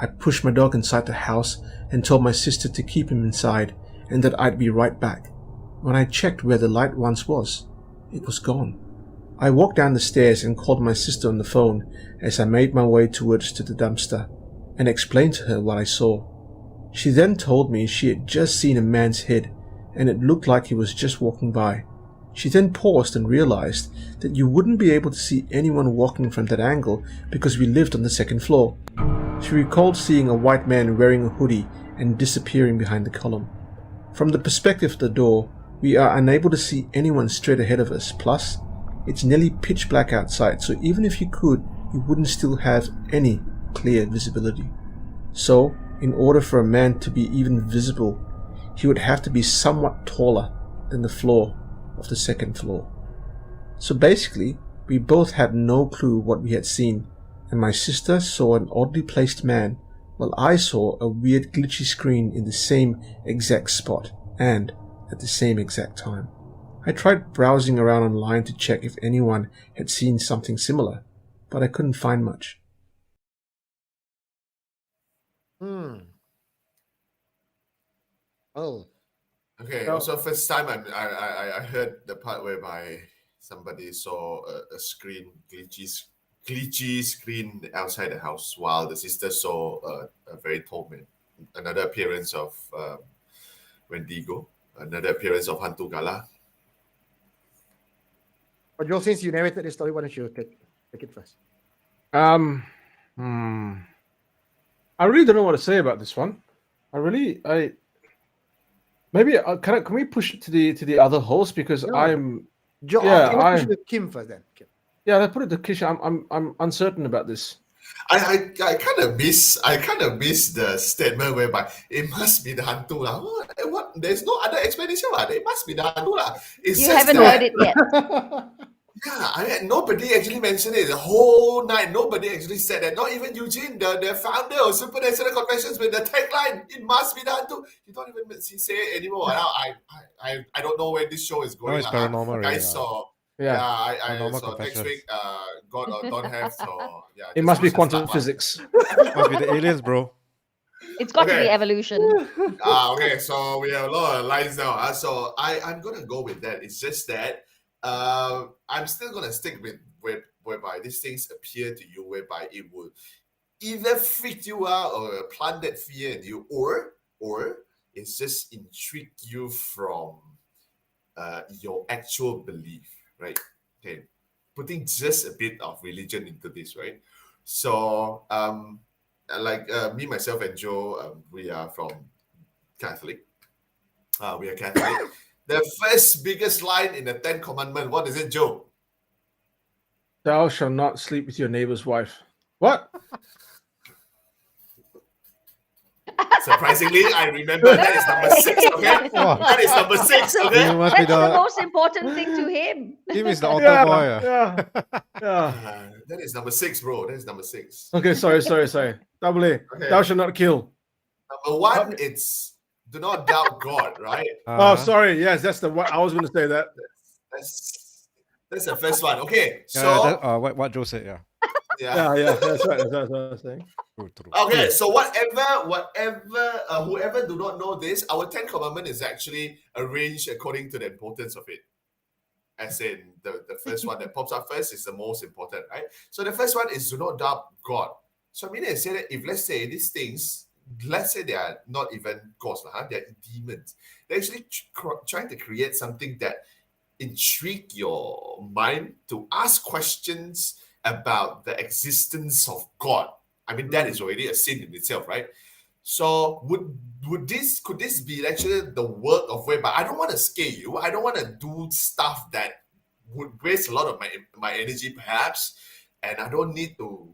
I pushed my dog inside the house and told my sister to keep him inside and that I'd be right back. When I checked where the light once was, it was gone. I walked down the stairs and called my sister on the phone as I made my way towards to the dumpster and explained to her what I saw. She then told me she had just seen a man's head and it looked like he was just walking by. She then paused and realized that you wouldn't be able to see anyone walking from that angle because we lived on the second floor. She recalled seeing a white man wearing a hoodie and disappearing behind the column. From the perspective of the door, we are unable to see anyone straight ahead of us. Plus, it's nearly pitch black outside, so even if you could, you wouldn't still have any clear visibility. So, in order for a man to be even visible, he would have to be somewhat taller than the floor of the second floor. So basically, we both had no clue what we had seen, and my sister saw an oddly placed man, while I saw a weird glitchy screen in the same exact spot, and at the same exact time. I tried browsing around online to check if anyone had seen something similar, but I couldn't find much. Oh, Okay. So- Also, first time I heard the part whereby somebody saw a screen glitchy screen outside the house, while the sister saw a very tall man. Another appearance of Wendigo. Another appearance of Hantu Gala. but Joel, since you narrated this story, why don't you take it first? I really don't know what to say about this one. Can we push it to the other host because No. I'm Joel, Yeah, let's push I- it to Kim first then. Kim. let's put it to Kisha. I'm uncertain about this. I kind of miss the statement whereby it must be the hantu lah. What? There's no other explanation lah. It must be the hantu lah. It's You just haven't that- heard it yet. Yeah, nobody actually mentioned it the whole night. Nobody actually said that. Not even Eugene, the founder of Supernatural Confessions, with the tagline, "It must be the hantu." You don't even say it anymore. Now I don't know where this show is going. it's lah. paranormal already Guys, lah. so Yeah, I Paranormal so next Confessions. week, God or don't have. So yeah, it just must be push the quantum start physics. Must be the aliens, bro. It's got to be Okay. evolution. Okay, so we have a lot of lines now. So I'm gonna go with that. It's just that I'm still gonna stick with whereby these things appear to you, whereby it would either freak you out or plant that fear in you, or it's just intrigue you from your actual belief, right? Okay, putting just a bit of religion into this, right? So like me, myself, and Joe, we are from Catholic. We are Catholic. The first biggest line in the Ten Commandments, what is it, Joe? Thou shalt not sleep with your neighbor's wife. What? Surprisingly, I remember that is number 6, okay? Wow. That is number 6, okay? You must be That's the the most important thing to him. Kim is the altar boy. Yeah. That is number 6, bro. That is number 6. Okay, sorry. Double A. Okay. Thou shalt not kill. Number 1, it's do not doubt God, right? Oh, sorry. Yes, that's the one. I was going to say that. That's the first one. Okay, Yeah, so what Joe said, yeah. Yeah, that's right. That's what I was saying. True, true. Okay, so whoever do not know this, our 10 Commandment is actually arranged according to the importance of it. As in, the first one that pops up first is the most important, right? So the first one is do not doubt God. So I mean, I say that if let's say these things, let's say they are not even ghosts, they're demons. They're actually trying to create something that intrigue your mind to ask questions about the existence of God. I mean, that is already a sin in itself, right? So could this be actually the work of whereby I don't want to scare you. I don't want to do stuff that would waste a lot of my energy, perhaps, and I don't need to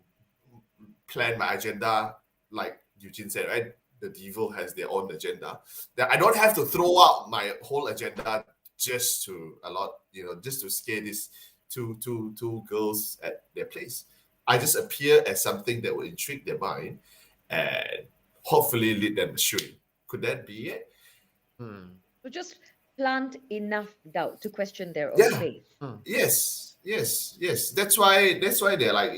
plan my agenda like Eugene said, right? The devil has their own agenda. That I don't have to throw out my whole agenda just to just to scare these two girls at their place. I just appear as something that will intrigue their mind and hopefully lead them astray. Could that be it? So just plant enough doubt to question their own Yeah. faith. Yes. Yes, yes. That's why. That's why they're like,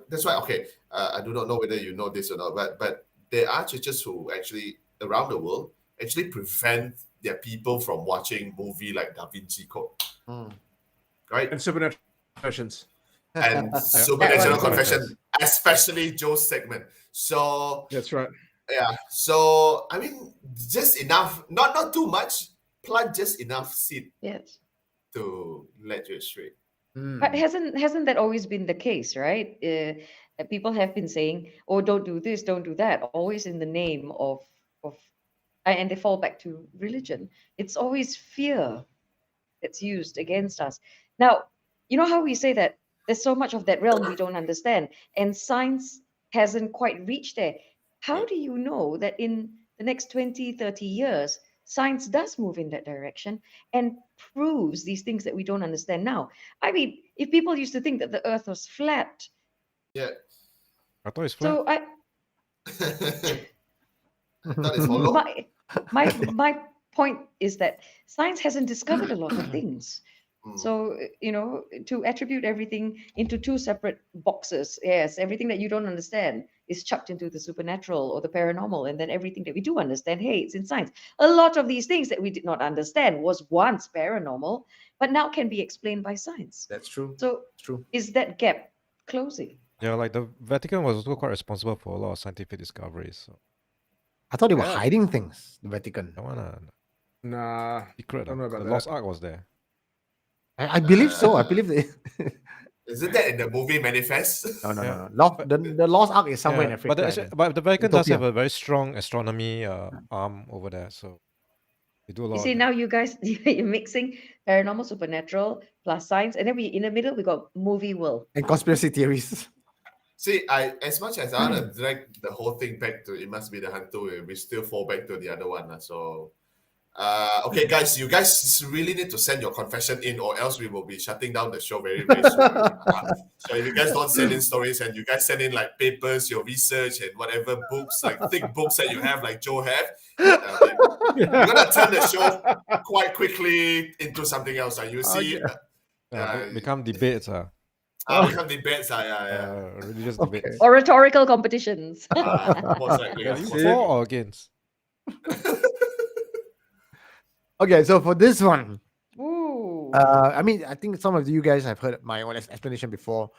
that's why. Okay, I do not know whether you know this or not, but there are churches who actually around the world actually prevent their people from watching movie like Da Vinci Code, Mm. right? And supernatural confessions. And Yeah. Supernatural one too. Confession, especially Joe's segment. So That's right. yeah, so I mean, just enough, not too much. Plant just enough seed Yes. to let you astray. But hasn't that always been the case, right? People have been saying, "Oh, don't do this, don't do that," always in the name of, and they fall back to religion. It's always fear that's used against us. Now, you know how we say that there's so much of that realm we don't understand, and science hasn't quite reached there. How Yeah. do you know that in the next 20, 30 years, science does move in that direction and proves these things that we don't understand now? I mean, if people used to think that the earth was flat, Yeah. I thought it's flat. so I thought it's hollow. my point is that science hasn't discovered a lot of things. Mm. So, to attribute everything into two separate boxes, yes, everything that you don't understand is chucked into the supernatural or the paranormal, and then everything that we do understand, hey, it's in science. A lot of these things that we did not understand was once paranormal, but now can be explained by science. That's true. So, It's true. is that gap closing? Yeah, like the Vatican was also quite responsible for a lot of scientific discoveries. So I thought they were Yeah. hiding things. The Vatican. that one, Nah, secret. don't know about The that. Lost Ark was there. I believe so. I believe they. Isn't that in the movie Manifest? No. Yeah. The Lost Ark is somewhere in Yeah, Africa. but the Vatican does Utopia. have a very strong astronomy arm over there, so they do a lot. You of see, that. now you guys, you're mixing paranormal, supernatural, plus science, and then in the middle, we got movie world. And conspiracy theories. See, as much as I want to drag the whole thing back to it must be the Hantu, we still fall back to the other one. So, okay, guys, you guys really need to send your confession in, or else we will be shutting down the show very, very soon. So if you guys don't send in stories and you guys send in like papers, your research, and whatever books, like thick books that you have, like Joe have, we're gonna turn the show quite quickly into something else. You see, Become debates. become debates. Yeah. Religious Okay. debates. Or rhetorical competitions. Most likely. Are you most for likely. or against? Okay, so for this one, Ooh. I mean, I think some of you guys have heard my own explanation before,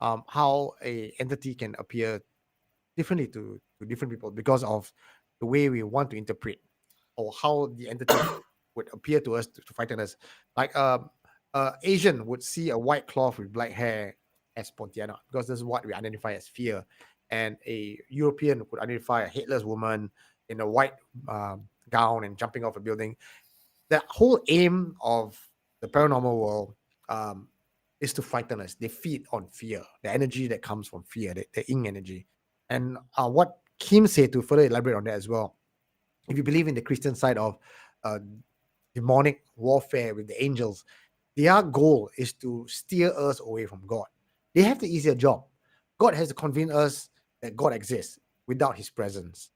how a entity can appear differently to different people because of the way we want to interpret or how the entity would appear to us to frighten us. Like Asian would see a white cloth with black hair as Pontianak because this is what we identify as fear, and a European would identify a headless woman in a white gown and jumping off a building. The whole aim of the paranormal world is to frighten us. They feed on fear, the energy that comes from fear, the yin energy. And what Kim said, to further elaborate on that as well, if you believe in the Christian side of demonic warfare with the angels, their goal is to steer us away from God. They have the easier job. God has to convince us that God exists without his presence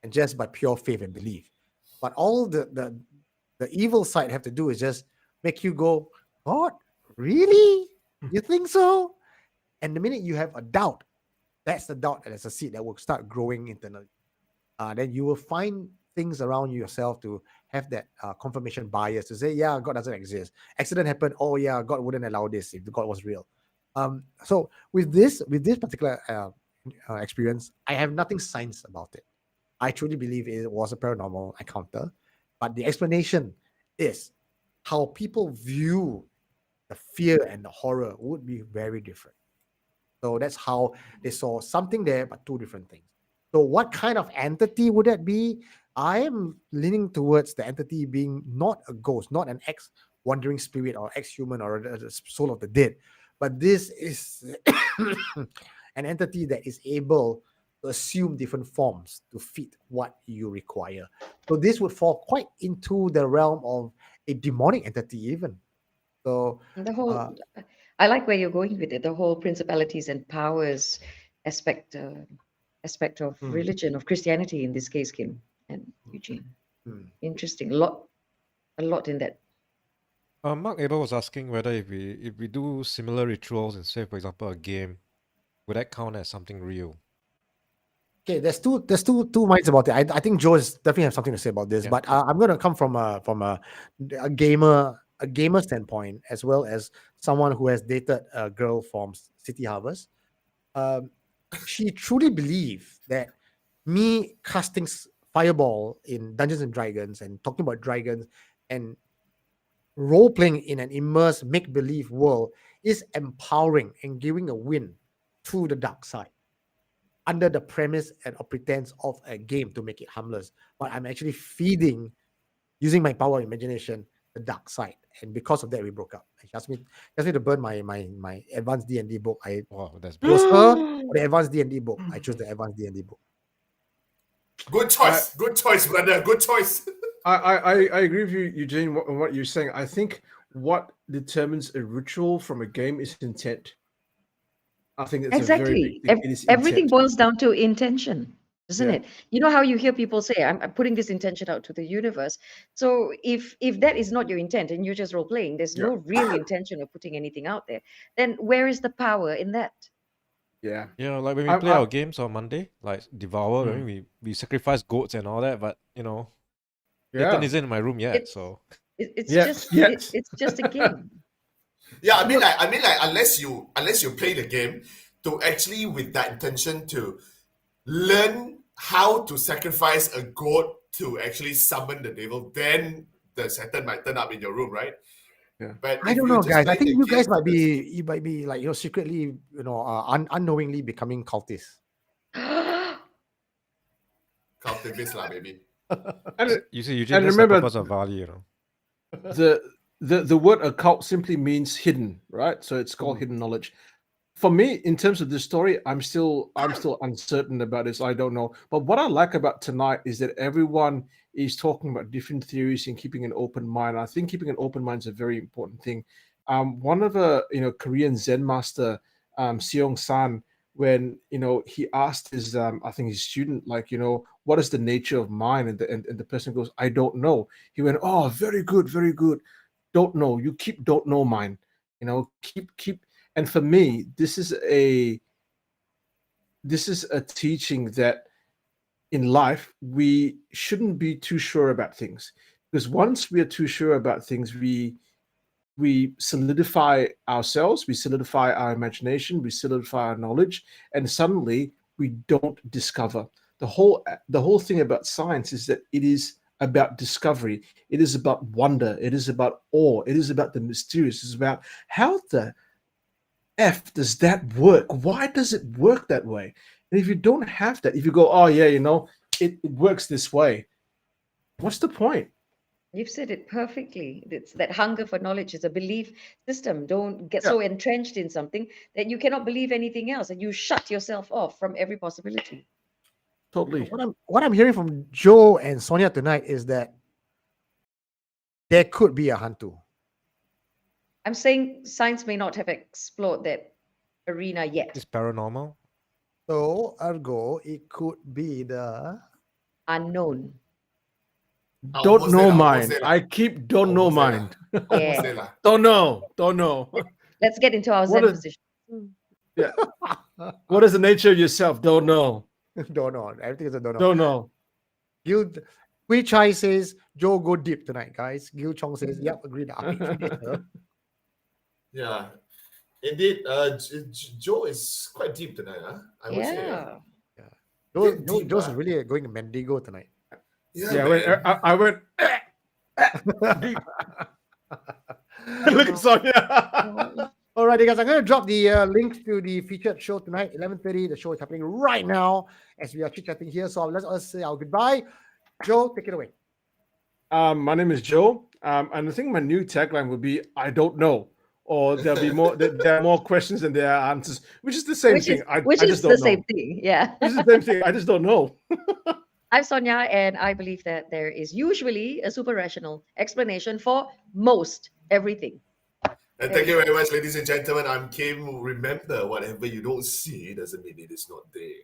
and just by pure faith and belief. But all the evil side have to do is just make you go, God, really? You think so? And the minute you have a doubt, that's the doubt that is a seed that will start growing internally. Then you will find things around you yourself to have that confirmation bias to say, yeah, God doesn't exist. Accident happened. Oh yeah, God wouldn't allow this if God was real. So with this particular experience, I have nothing science about it. I truly believe it was a paranormal encounter, but the explanation is how people view the fear and the horror would be very different. So that's how they saw something there, but two different things. So what kind of entity would that be? I am leaning towards the entity being not a ghost, not an ex-wandering spirit or ex-human or the soul of the dead, but this is an entity that is able to assume different forms to fit what you require. So this would fall quite into the realm of a demonic entity even. So The whole, I like where you're going with it. The whole principalities and powers aspect of religion, of Christianity in this case, Kim and Eugene. Interesting. A lot in that. Mark Abel was asking whether if we do similar rituals in, say, for example, a game, would that count as something real? Okay, there's two minds about it. I think Joe is definitely have something to say about this, Yeah. but I'm going to come from a gamer standpoint, as well as someone who has dated a girl from City Harvest. She truly believed that me casting fireball in Dungeons and Dragons and talking about dragons and role playing in an immersed make believe world is empowering and giving a win to the dark side, under the premise and or pretense of a game to make it harmless. But I'm actually feeding, using my power of imagination, the dark side. And because of that, we broke up. She asked me to burn my advanced D&D book. I Wow, that's chose her for the advanced D&D book. I chose the advanced D&D book. Good choice. Good choice, brother. Good choice. I agree with you, Eugene, what you're saying. I think what determines a ritual from a game is intent. I think it's a very Exactly. big thing. It is Everything intent. boils down to intention, doesn't Yeah. it? You know how you hear people say, I'm putting this intention out to the universe. So if that is not your intent and you're just role playing, there's Yeah. no real intention of putting anything out there, then where is the power in that? Yeah. Yeah, like when we I'm- play I'm- our games on Monday, like Devour, I mean, we sacrifice goats and all that, but Satan Yeah. isn't in my room yet, It's so it's Yes, just yes. it's just a game. Yeah, I mean, like, unless you play the game to actually with that intention to learn how to sacrifice a goat to actually summon the devil, then the Satan might turn up in your room, right? Yeah. But I if don't you're know, just guys. I playing think the you guys game for this- you might be like secretly unknowingly becoming cultists. cultivist lah, baby. And you see, Eugene, and that's the remember- purpose of Vali, the word occult simply means hidden, right? So it's called hidden knowledge. For me, in terms of this story, I'm still uncertain about this. I don't know. But what I like about tonight is that everyone is talking about different theories and keeping an open mind. I think keeping an open mind is a very important thing. One of the Korean Zen master, Seong San, when he asked his I think his student, like, what is the nature of mind, and the person goes, I don't know. He went, oh, very good, very good. Don't know. You keep don't know mind. Keep. And for me, this is a teaching that in life we shouldn't be too sure about things, because once we are too sure about things, we solidify ourselves, we solidify our imagination, we solidify our knowledge, and suddenly we don't discover. The whole thing about science is that it is about discovery. It is about wonder. It is about awe. It is about the mysterious. It's about how the F does that work? Why does it work that way? And if you don't have that, if you go, oh yeah, it works this way, what's the point? You've said it perfectly. It's that hunger for knowledge is a belief system. Don't get Yeah. so entrenched in something that you cannot believe anything else, and you shut yourself off from every possibility. Totally. What I'm hearing from Joe and Sonia tonight is that there could be a Hantu. I'm saying science may not have explored that arena yet. It's paranormal. So ergo, it could be the Unknown. Don't Almost know there lah, mind. almost there lah. I keep don't know Almost there mind. Almost Yeah. there lah. Don't know. Let's get into our What Zen is- position. Yeah. What is the nature of yourself? Don't know. don't know. Everything is a don't know. Don't know. Gil Hui Chai says Joe go deep tonight, guys. Gil Chong says, yep, agreed. Yeah, indeed. Joe is quite deep tonight, huh? I would say. Yeah. Joe's Deep, really going to Mendigo tonight. Yeah, man. I went deep. Look at Sonia. Alrighty, guys, I'm going to drop the link to the featured show tonight, 11:30. The show is happening right now as we are chit-chatting here. So let's us say our goodbye. Joe, take it away. My name is Joe, and I think my new tagline would be "I don't know," or there'll be more. There are more questions than there are answers, which is the same thing. I Which just is don't the know. same thing. Yeah. This is the same thing. I just don't know. I'm Sonia, and I believe that there is usually a super rational explanation for most everything. And thank you very much, ladies and gentlemen. I'm Kim. Remember, whatever you don't see doesn't mean it is not there.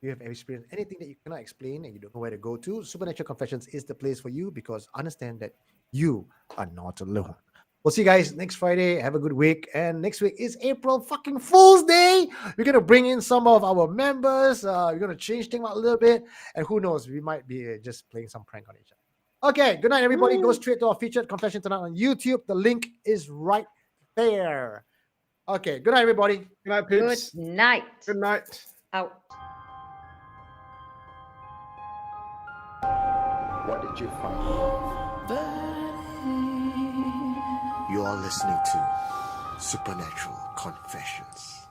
You have experienced anything that you cannot explain and you don't know where to go to, Supernatural Confessions is the place for you, because understand that you are not alone. We'll see you guys next Friday. Have a good week. And next week is April fucking Fool's Day. We're going to bring in some of our members. We're going to change things a little bit. And who knows, we might be just playing some prank on each other. Okay, good night, everybody. Go straight to our featured confession tonight on YouTube. The link is right there. Okay, good night, everybody. Good night, Good peeps. night. Good night. Out. What did you find? You are listening to Supernatural Confessions.